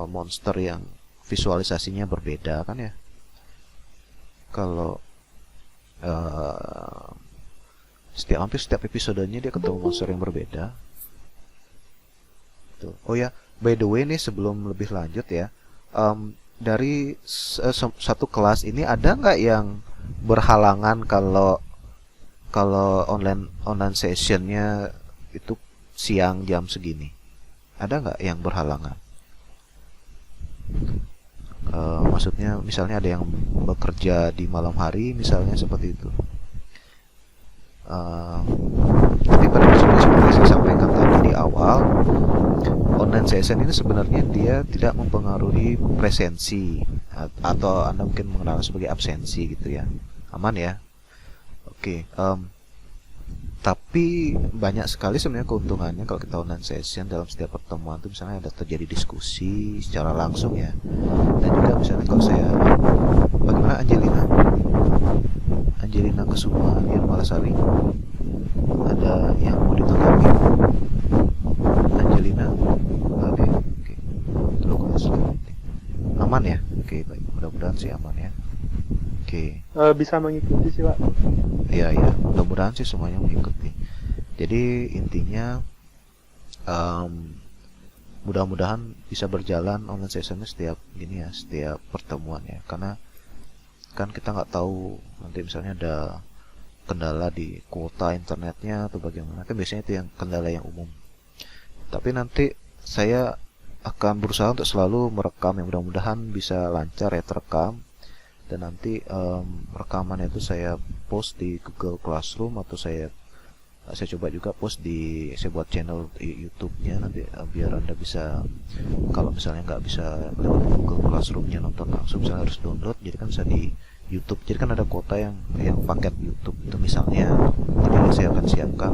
monster yang visualisasinya berbeda kan ya. Kalau hampir setiap episodenya dia ketemu monster yang berbeda. Tuh. Oh ya, by the way nih sebelum lebih lanjut ya, dari satu kelas ini ada nggak yang berhalangan kalau online sessionnya itu siang jam segini? Ada nggak yang berhalangan? Maksudnya misalnya ada yang bekerja di malam hari misalnya seperti itu. Tapi pada prinsipnya seperti saya sampaikan tadi di awal, online session ini sebenarnya dia tidak mempengaruhi presensi atau Anda mungkin mengenal sebagai absensi gitu ya. Aman ya? Oke. Tapi banyak sekali sebenarnya keuntungannya kalau kita online session. Dalam setiap pertemuan itu misalnya ada terjadi diskusi secara langsung ya. Dan juga misalnya kalau saya, bagaimana Angelina Kesuma Nirmalasari, ada yang mau ditanggapi? Angelina, oke. Aman ya? Oke, baik. Mudah-mudahan sih aman ya. Oke. Bisa mengikuti sih Pak. Iya, mudah-mudahan sih semuanya mengikuti. Jadi intinya mudah-mudahan bisa berjalan online sessionnya setiap pertemuan ya. Karena kan kita nggak tahu nanti misalnya ada kendala di kuota internetnya atau bagaimana. Kan biasanya itu yang kendala yang umum. Tapi nanti saya akan berusaha untuk selalu merekam, yang mudah-mudahan bisa lancar ya terekam. Dan nanti rekaman itu saya post di Google Classroom atau saya coba juga saya buat channel di YouTube-nya nanti, biar Anda bisa, kalau misalnya nggak bisa lewat Google Classroom-nya nonton langsung, misalnya harus download, jadi kan bisa di YouTube. Jadi kan ada kuota yang paket YouTube itu misalnya. Jadi saya akan siapkan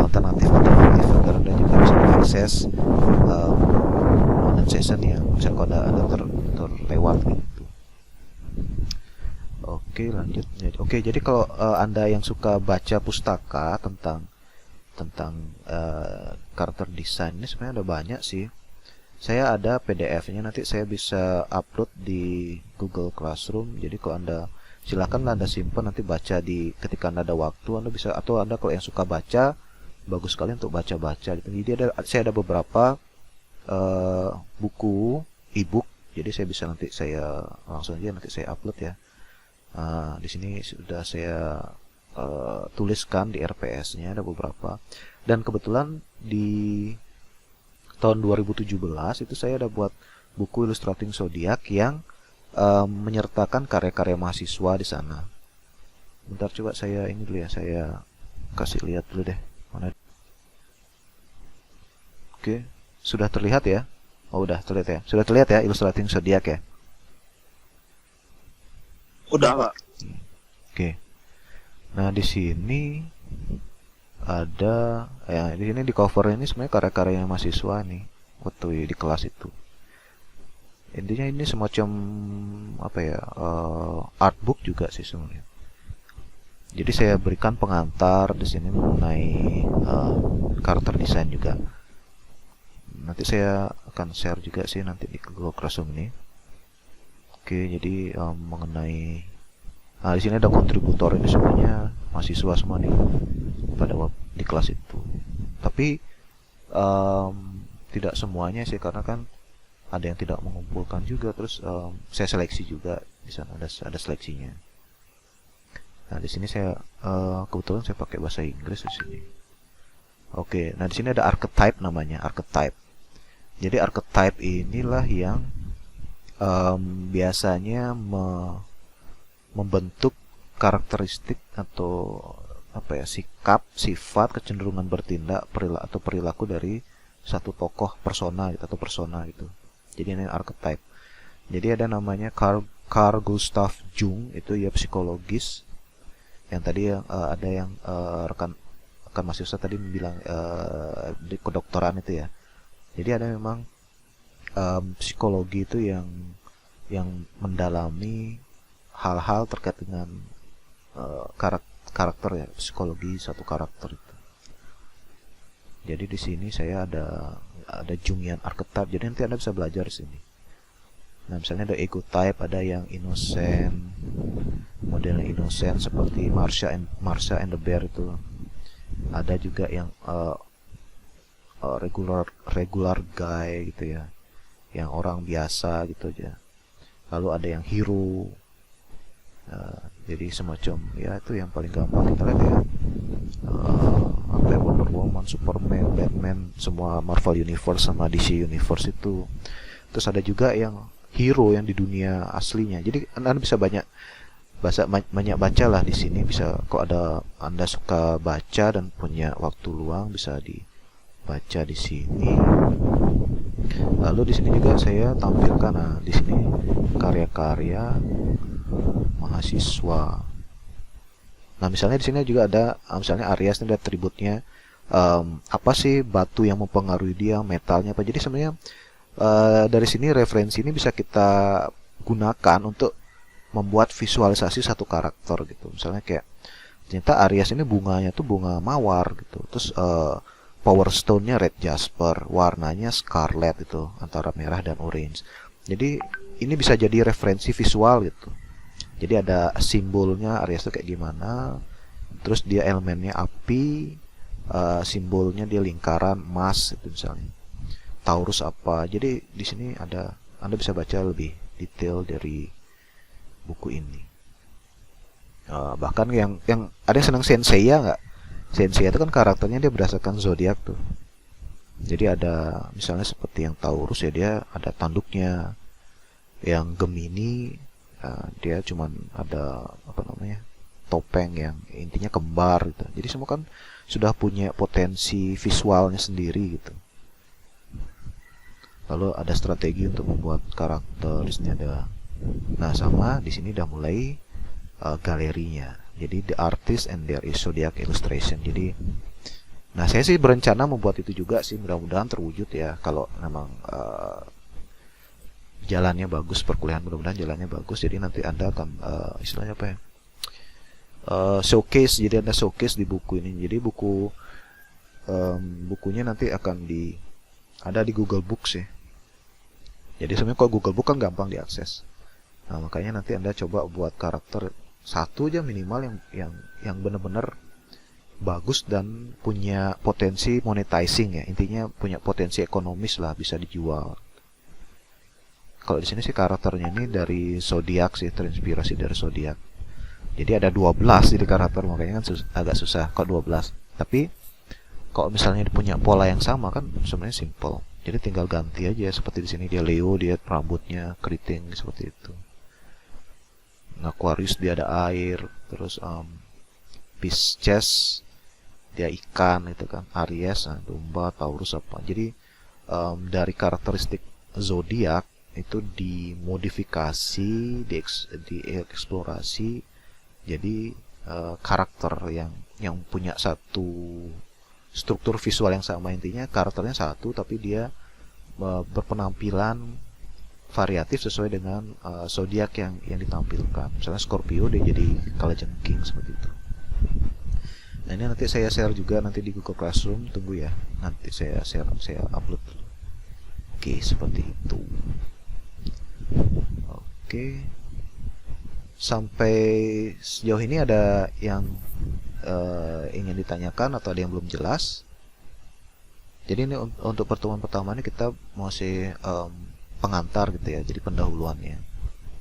alternatif agar Anda juga bisa mengakses online session yang misalnya kalau Anda terlewat gitu. Oke, lanjut. Oke, jadi kalau Anda yang suka baca pustaka tentang karakter desain ini sebenarnya ada banyak sih. Saya ada PDF-nya, nanti saya bisa upload di Google Classroom. Jadi kalau Anda silakanlah Anda simpan, nanti baca ketika Anda ada waktu Anda bisa, atau Anda kalau yang suka baca, bagus sekali untuk baca-baca gitu. Jadi saya ada beberapa buku ebook. Jadi saya bisa nanti saya langsung aja nanti saya upload ya. Di sini sudah saya tuliskan di RPS-nya ada beberapa. Dan kebetulan di tahun 2017 itu saya ada buat buku Illustrating Zodiac yang menyertakan karya-karya mahasiswa di sana. Bentar coba saya ini dulu ya, saya kasih lihat dulu deh. Mana? Oke, sudah terlihat ya? Oh, udah terlihat ya. Sudah terlihat ya Illustrating Zodiac ya? Udah, Pak. Oke. Nah, di sini ada ya di sini di cover ini sebenarnya karya-karya mahasiswa nih waktu di kelas itu. Intinya ini semacam apa ya? Artbook juga sih sebenarnya. Jadi saya berikan pengantar di sini mengenai karakter desain juga. Nanti saya akan share juga sih nanti di Google Classroom ini. Oke, jadi mengenai di sini ada kontributor, ini semuanya mahasiswa semua nih pada di kelas itu. Tapi tidak semuanya sih, karena kan ada yang tidak mengumpulkan juga. Terus saya seleksi juga di sana, ada seleksinya. Nah, di sini saya kebetulan saya pakai bahasa Inggris di sini. Oke, nah di sini ada archetype namanya, archetype. Jadi archetype inilah yang biasanya membentuk karakteristik atau apa ya, sikap, sifat, kecenderungan bertindak, perilaku dari satu tokoh persona gitu, atau persona gitu. Jadi ini archetype. Jadi ada namanya Carl Gustav Jung, itu ya psikologis. Yang tadi ada yang rekan mahasiswa tadi bilang di kedokteran itu ya. Jadi ada memang psikologi itu yang mendalami hal-hal terkait dengan karakter ya, psikologi satu karakter itu. Jadi di sini saya ada Jungian archetype. Jadi nanti Anda bisa belajar di sini. Nah, misalnya ada ego type, ada yang innocent, modelnya innocent seperti Marsha and the Bear itu. Ada juga yang regular guy gitu ya, yang orang biasa gitu aja. Lalu ada yang hero. Jadi semacam ya itu yang paling gampang kita lihat ya. Apa ya, Wonder Woman, Superman, Batman, semua Marvel Universe sama DC Universe itu. Terus ada juga yang hero yang di dunia aslinya. Jadi Anda bisa banyak baca lah di sini. Bisa kok ada Anda suka baca dan punya waktu luang bisa dibaca di sini. Lalu di sini juga saya tampilkan di sini karya-karya mahasiswa. Nah, misalnya di sini juga ada misalnya Aries ini ada atributnya apa sih batu yang mempengaruhi dia, metalnya apa. Jadi sebenarnya dari sini referensi ini bisa kita gunakan untuk membuat visualisasi satu karakter gitu. Misalnya kayak ternyata Aries ini bunganya tuh bunga mawar gitu. Terus power stone-nya red jasper, warnanya scarlet itu antara merah dan orange. Jadi ini bisa jadi referensi visual gitu. Jadi ada simbolnya Aries itu kayak gimana. Terus dia elemennya api, simbolnya dia lingkaran emas itu misalnya. Taurus apa. Jadi di sini ada Anda bisa baca lebih detail dari buku ini. Bahkan yang ada yang senang Senseiya nggak? Senseiya itu kan karakternya dia berdasarkan zodiak tuh. Jadi ada misalnya seperti yang Taurus ya, dia ada tanduknya. Yang Gemini dia cuman ada apa namanya, topeng yang intinya kembar gitu. Jadi semua kan sudah punya potensi visualnya sendiri gitu. Lalu ada strategi untuk membuat karakter. Di sini ada. Nah, sama di sini udah mulai galerinya. Jadi the artist and their zodiac illustration. Jadi nah, saya sih berencana membuat itu juga sih, mudah-mudahan terwujud ya. Kalau memang jalannya bagus, perkuliahan mudah-mudahan jalannya bagus. Jadi nanti Anda akan istilahnya apa ya, showcase. Jadi ada showcase di buku ini. Jadi bukunya nanti akan ada di Google Books ya. Jadi sebenarnya kalau Google Book kan gampang diakses. Nah, makanya nanti Anda coba buat karakter satu aja minimal yang benar-benar bagus dan punya potensi monetizing ya, intinya punya potensi ekonomis lah, bisa dijual. Kalau di sini sih karakternya ini dari Zodiac sih, terinspirasi dari Zodiac. Jadi ada 12 jadi karakter, makanya kan agak susah kalau 12. Tapi kalau misalnya punya pola yang sama kan sebenarnya simple. Jadi tinggal ganti aja, seperti di sini dia Leo, dia rambutnya keriting seperti itu. Aquarius dia ada air, terus Pisces dia ikan itu kan, Aries domba, Taurus apa. Jadi dari karakteristik zodiak itu dimodifikasi, dieksplorasi jadi karakter yang punya satu struktur visual yang sama. Intinya karakternya satu tapi dia berpenampilan variatif sesuai dengan zodiak yang ditampilkan. Misalnya Scorpio dia jadi kalajengking seperti itu. Nah ini nanti saya share juga nanti di Google Classroom, tunggu ya, nanti saya share, saya upload. Oke, seperti itu. Oke, sampai sejauh ini ada yang ingin ditanyakan atau ada yang belum jelas? Jadi ini untuk pertemuan pertama ini kita masih pengantar gitu ya, jadi pendahuluannya.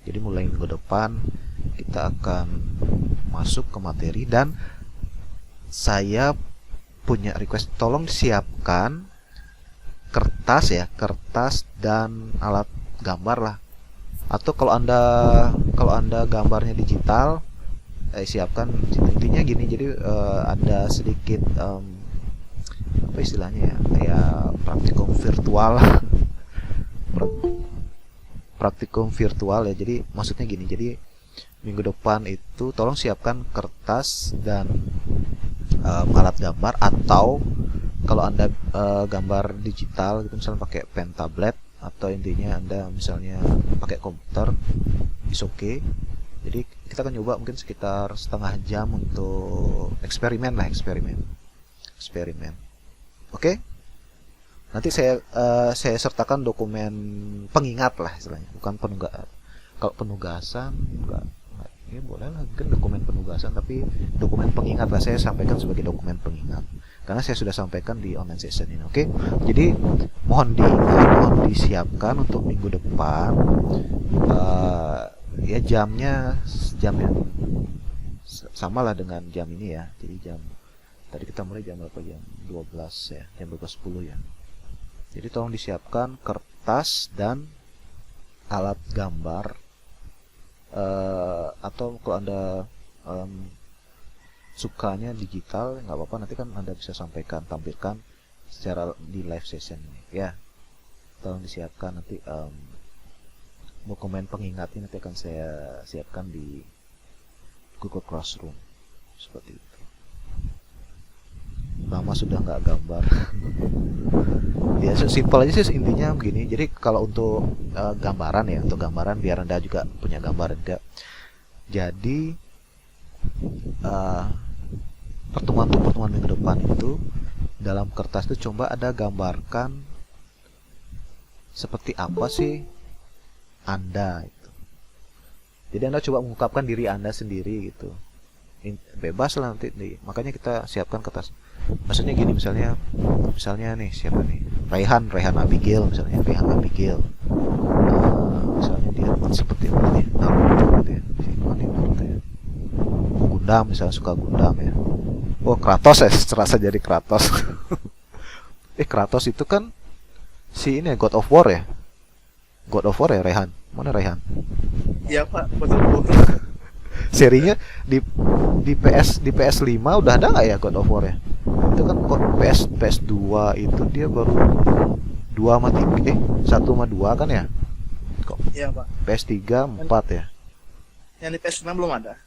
Jadi mulai minggu depan kita akan masuk ke materi, dan saya punya request, tolong siapkan kertas ya, kertas dan alat gambar lah. Atau kalau anda gambarnya digital, siapkan. Intinya gini, jadi ada sedikit apa istilahnya ya, kayak praktikum virtual. Praktikum virtual ya. Jadi maksudnya gini, jadi minggu depan itu tolong siapkan kertas dan alat gambar, atau kalau anda gambar digital gitu, misalnya pakai pen tablet, atau intinya anda misalnya pakai komputer, is okay. Jadi kita akan coba mungkin sekitar setengah jam untuk eksperimen. Oke? Nanti saya sertakan dokumen pengingat lah istilahnya, bukan kalau penugasan enggak, ya boleh lah mungkin dokumen penugasan, tapi dokumen pengingat lah saya sampaikan sebagai dokumen pengingat karena saya sudah sampaikan di online session ini. Oke? Jadi mohon disiapkan untuk minggu depan. Ya jamnya jam yang sama lah dengan jam ini ya. Jadi jam tadi kita mulai jam berapa, jam 12 ya, jam 12.10 ya. Jadi tolong disiapkan kertas dan alat gambar, atau kalau anda sukanya digital nggak apa-apa, nanti kan anda bisa sampaikan, tampilkan secara di live session ini ya. Tolong disiapkan nanti dokumen pengingatnya nanti akan saya siapkan di Google Classroom seperti itu. Lama sudah nggak gambar. Ya simpel aja sih intinya begini. Jadi kalau untuk gambaran ya, untuk gambaran biar anda juga punya gambar juga. Jadi pertemuan minggu depan itu dalam kertas itu coba ada gambarkan seperti apa sih anda itu. Jadi anda coba mengungkapkan diri anda sendiri gitu. Bebas lah nanti makanya kita siapkan kertas. Maksudnya gini, misalnya nih siapa nih, Raihan Abigail misalnya, misalnya dia seperti apa nih, Naruto gitu ya, Gundam misalnya, suka Gundam ya. Oh Kratos ya, serasa jadi Kratos. Kratos itu kan si ini God of War ya, Raihan. Mana Raihan? Iya Pak, betul. Serinya di PS5 udah ada nggak ya God of War ya? Itu kan PS2 itu dia baru 2 sama 3, 1 sama 2 kan ya? Kok? Iya Pak. PS3 4 ya? Yang di PS6 belum ada.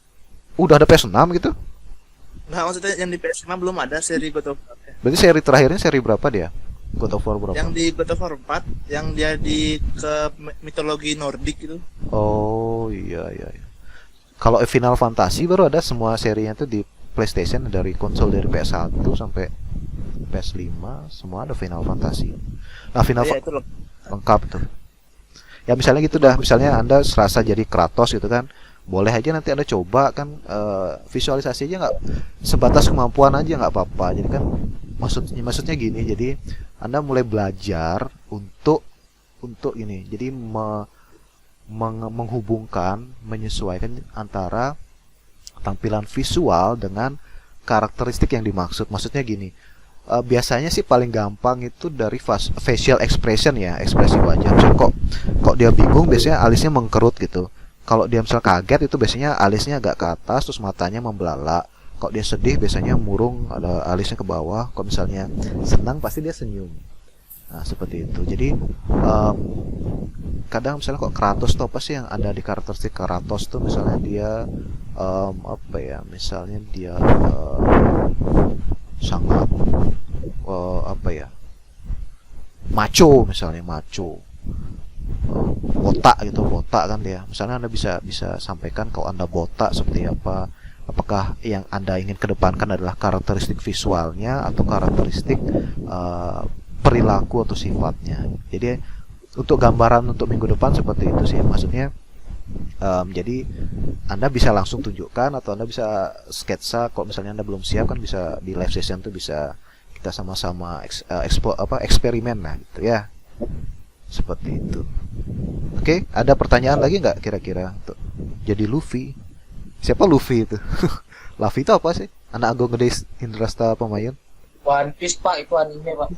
Udah ada PS6 gitu? Nah maksudnya yang di PS5 belum ada seri God of War ya. Berarti seri terakhirnya seri berapa dia? God of War berapa? Yang di God of War 4, yang dia ke mitologi Nordik itu. Oh iya. Kalau Final Fantasy baru ada semua serinya tuh di PlayStation, dari konsol dari PS1 sampai PS5 semua ada Final Fantasy. Nah, itu lengkap tuh. Ya misalnya gitu dah, misalnya Anda serasa jadi Kratos gitu kan. boleh aja nanti Anda coba kan, visualisasi aja nggak, sebatas kemampuan aja nggak apa-apa. Jadi kan maksudnya gini, jadi Anda mulai belajar untuk ini, jadi menghubungkan, menyesuaikan antara tampilan visual dengan karakteristik yang dimaksud. Maksudnya gini, biasanya sih paling gampang itu dari facial expression ya, ekspresi wajah. Misalnya kok dia bingung, biasanya alisnya mengkerut gitu. Kalau dia misal kaget, itu biasanya alisnya agak ke atas, terus matanya membelalak. Kalau dia sedih, biasanya murung, ada alisnya ke bawah. Kalau misalnya senang, pasti dia senyum. Nah, seperti itu. Jadi kadang misalnya kok Kratos tuh apa sih yang ada di karakteristik Kratos tuh, misalnya dia apa ya, misalnya dia sangat apa ya, macho, misalnya macho, botak gitu, botak kan dia. Misalnya Anda bisa sampaikan kalau Anda botak seperti apa. Apakah yang Anda ingin kedepankan adalah karakteristik visualnya atau karakteristik perilaku atau sifatnya. Jadi untuk gambaran untuk minggu depan seperti itu sih, maksudnya. Jadi Anda bisa langsung tunjukkan atau Anda bisa sketsa. Kalau misalnya Anda belum siap kan bisa di live session tuh bisa kita sama-sama eksperimen lah gitu ya. Seperti itu. Oke, ada pertanyaan lagi nggak kira-kira untuk jadi Luffy? Siapa Luffy itu? Luffy itu apa sih? Anak Agung Gede Indrasta Pemayun? One Piece Pak, itu anime Pak.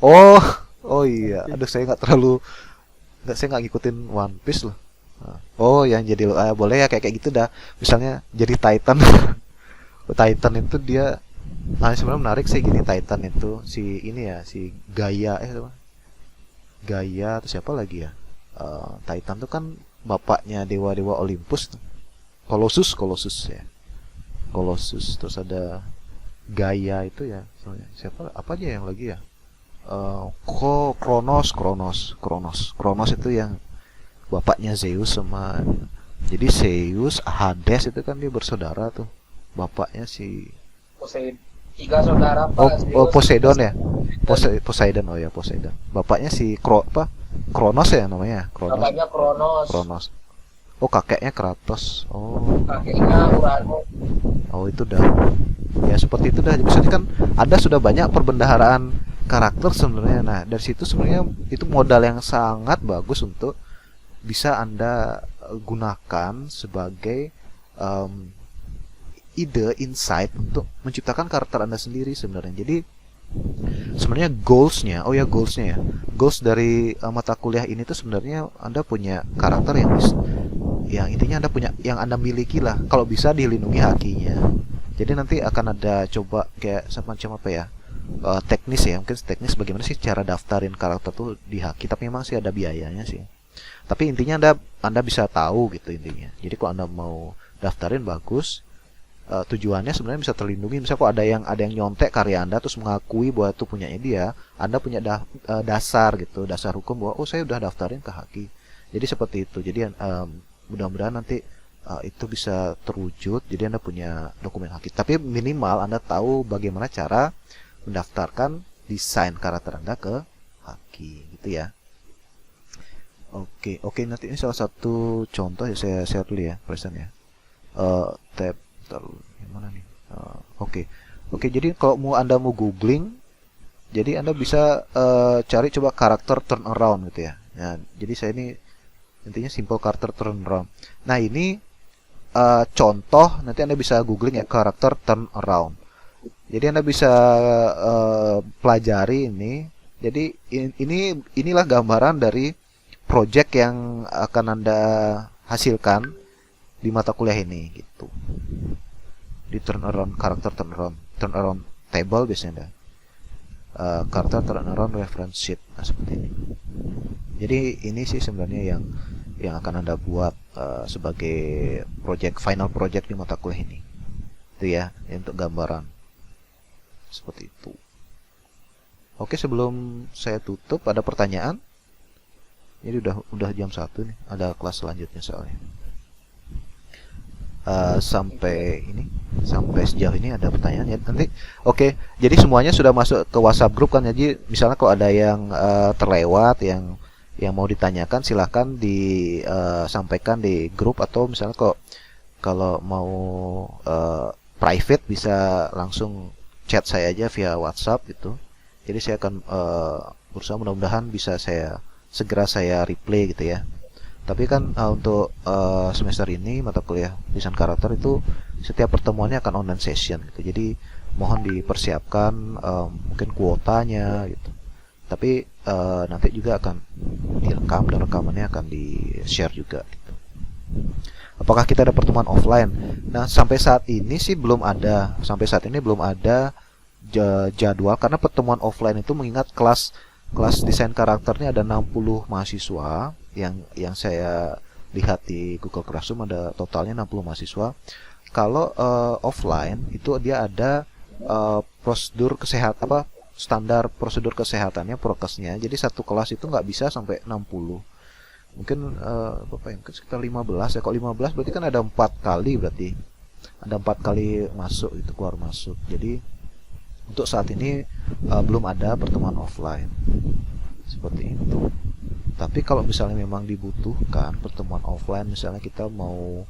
Oh iya. Aduh, saya nggak ngikutin One Piece loh. Oh, yang jadi boleh ya kayak gitu dah. Misalnya jadi Titan. Titan itu dia, sebenarnya menarik sih gini. Titan itu si ini ya, si Gaia atau siapa lagi ya? Titan tuh kan bapaknya dewa-dewa Olympus tuh. Colossus ya. Colossus, terus ada Gaia itu ya. Siapa apa aja yang lagi ya? Kronos itu yang bapaknya Zeus sama, jadi Zeus, Hades itu kan dia bersaudara tuh. Bapaknya si Tiga saudara Pak. Poseidon ya. Poseidon, oh ya Poseidon. Bapaknya si Kronos ya namanya. Bapaknya Kronos. Oh, kakeknya Kratos. Oh. Kakeknya Uranus. Oh, itu dah. Ya seperti itu dah. Misalnya kan ada sudah banyak perbendaharaan karakter sebenarnya. Nah, dari situ sebenarnya itu modal yang sangat bagus untuk bisa Anda gunakan sebagai ide, insight untuk menciptakan karakter Anda sendiri sebenarnya. Jadi sebenarnya goalsnya ya, goals dari mata kuliah ini tuh sebenarnya Anda punya karakter yang intinya Anda punya, yang Anda miliki lah. Kalau bisa dilindungi hakinya. Jadi nanti akan ada coba kayak semacam apa ya, teknis ya, mungkin teknis bagaimana sih cara daftarin karakter tuh di haki. Tapi memang sih ada biayanya sih. Tapi intinya Anda bisa tahu gitu intinya. Jadi kalau Anda mau daftarin bagus, tujuannya sebenarnya bisa terlindungi. Misalnya kalau ada yang nyontek karya Anda terus mengakui bahwa itu punyanya dia, Anda punya dasar gitu, dasar hukum bahwa saya udah daftarin ke haki. Jadi seperti itu. Jadi mudah-mudahan nanti itu bisa terwujud. Jadi Anda punya dokumen haki. Tapi minimal Anda tahu bagaimana cara mendaftarkan desain karakter Anda ke haki gitu ya. Oke, nanti ini salah satu contoh ya, saya share dulu ya present ya. Tab yang mana nih? Oke, jadi kalau Anda mau googling, jadi Anda bisa cari coba karakter turnaround gitu ya. Nah, jadi saya ini intinya simple karakter turnaround. Nah, ini contoh, nanti Anda bisa googling ya karakter turnaround. Jadi Anda bisa pelajari ini. Jadi inilah gambaran dari project yang akan Anda hasilkan di mata kuliah ini gitu. Di turnaround, karakter turnaround table biasanya ada. Karakter turnaround reference sheet, nah seperti ini. Jadi ini sih sebenarnya yang akan Anda buat sebagai final project di mata kuliah ini. Itu ya, untuk gambaran. Seperti itu. Oke, sebelum saya tutup ada pertanyaan? Jadi udah jam 1 nih, ada kelas selanjutnya soalnya. Sampai sejauh ini ada pertanyaan ya nanti. Oke, jadi semuanya sudah masuk ke WhatsApp grup kan. Jadi misalnya kalau ada yang terlewat yang mau ditanyakan, silahkan disampaikan di grup, atau misalnya kok Kalau mau private bisa langsung chat saya aja via WhatsApp gitu. Jadi saya akan berusaha, mudah-mudahan bisa segera saya reply gitu ya. Tapi kan untuk semester ini mata kuliah desain karakter itu setiap pertemuannya akan online session gitu. Jadi mohon dipersiapkan mungkin kuotanya gitu. Tapi nanti juga akan direkam dan rekamannya akan di-share juga gitu. Apakah kita ada pertemuan offline? Nah, sampai saat ini sih belum ada. Sampai saat ini belum ada jadwal karena pertemuan offline itu mengingat kelas desain karakternya ada 60 mahasiswa yang saya lihat di Google Classroom ada totalnya 60 mahasiswa. Kalau offline itu dia ada prosedur kesehatan standar prosedur kesehatannya prokesnya. Jadi satu kelas itu nggak bisa sampai 60. Mungkin mungkin sekitar 15 ya. Kalau 15 berarti kan ada 4 kali berarti. Ada 4 kali masuk itu keluar masuk. Jadi untuk saat ini belum ada pertemuan offline. Seperti itu. Tapi kalau misalnya memang dibutuhkan pertemuan offline, misalnya kita mau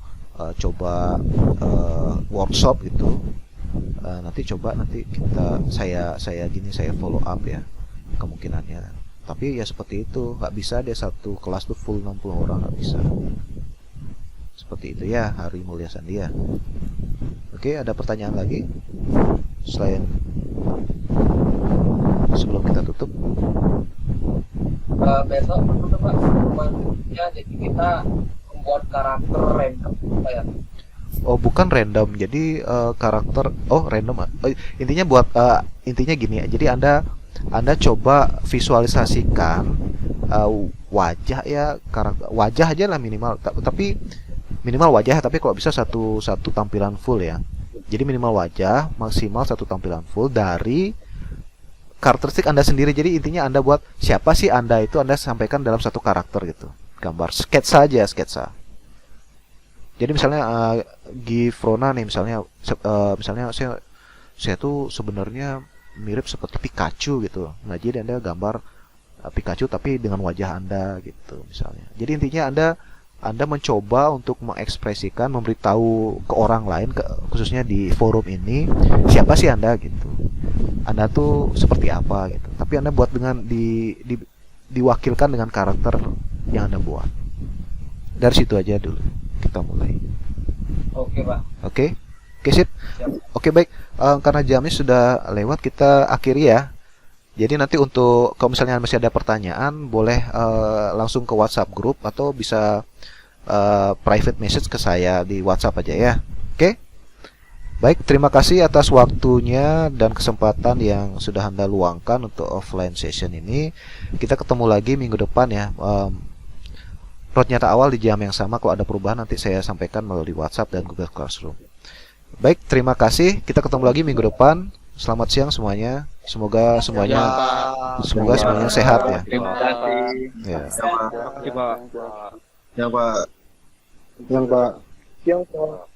coba workshop gitu, nanti saya follow up ya kemungkinannya. Tapi ya seperti itu, nggak bisa dia satu kelas tuh full 60 orang, nggak bisa. Seperti itu ya, Hari Mulia Sandia. Oke, ada pertanyaan lagi selain sebelum kita tutup? Besok itu Pak, ya jadi kita membuat karakter random Pak ya. Oh, bukan random. Jadi karakter random. Intinya intinya gini ya. Jadi Anda coba visualisasikan wajah ya, karakter wajah aja lah minimal. Tapi minimal wajah, tapi kalau bisa satu tampilan full ya. Jadi minimal wajah, maksimal satu tampilan full dari karakteristik Anda sendiri. Jadi intinya Anda buat siapa sih Anda itu Anda sampaikan dalam satu karakter gitu. Gambar sketsa aja, sketsa. Jadi misalnya Gifrona nih misalnya saya tuh sebenarnya mirip seperti Pikachu gitu. Nah, jadi Anda gambar Pikachu tapi dengan wajah Anda gitu misalnya. Jadi intinya Anda mencoba untuk mengekspresikan, memberitahu ke orang lain, khususnya di forum ini, siapa sih Anda gitu. Anda tuh seperti apa gitu. Tapi Anda buat dengan diwakilkan dengan karakter yang Anda buat. Dari situ aja dulu kita mulai. Oke Pak. Oke sip. Oke, baik. Karena jamnya sudah lewat, kita akhiri ya. Jadi nanti untuk kalau misalnya masih ada pertanyaan, boleh langsung ke WhatsApp grup atau bisa private message ke saya di WhatsApp aja ya. Oke? Baik, terima kasih atas waktunya dan kesempatan yang sudah Anda luangkan untuk offline session ini. Kita ketemu lagi minggu depan ya. Plot nyata awal di jam yang sama. Kalau ada perubahan nanti saya sampaikan melalui WhatsApp dan Google Classroom. Baik, terima kasih. Kita ketemu lagi minggu depan. Selamat siang semuanya. Semoga semuanya sehat ya. Terima kasih. Ya. Terima kasih Pak. Ya Pak. Yang Pak. Yang Pak.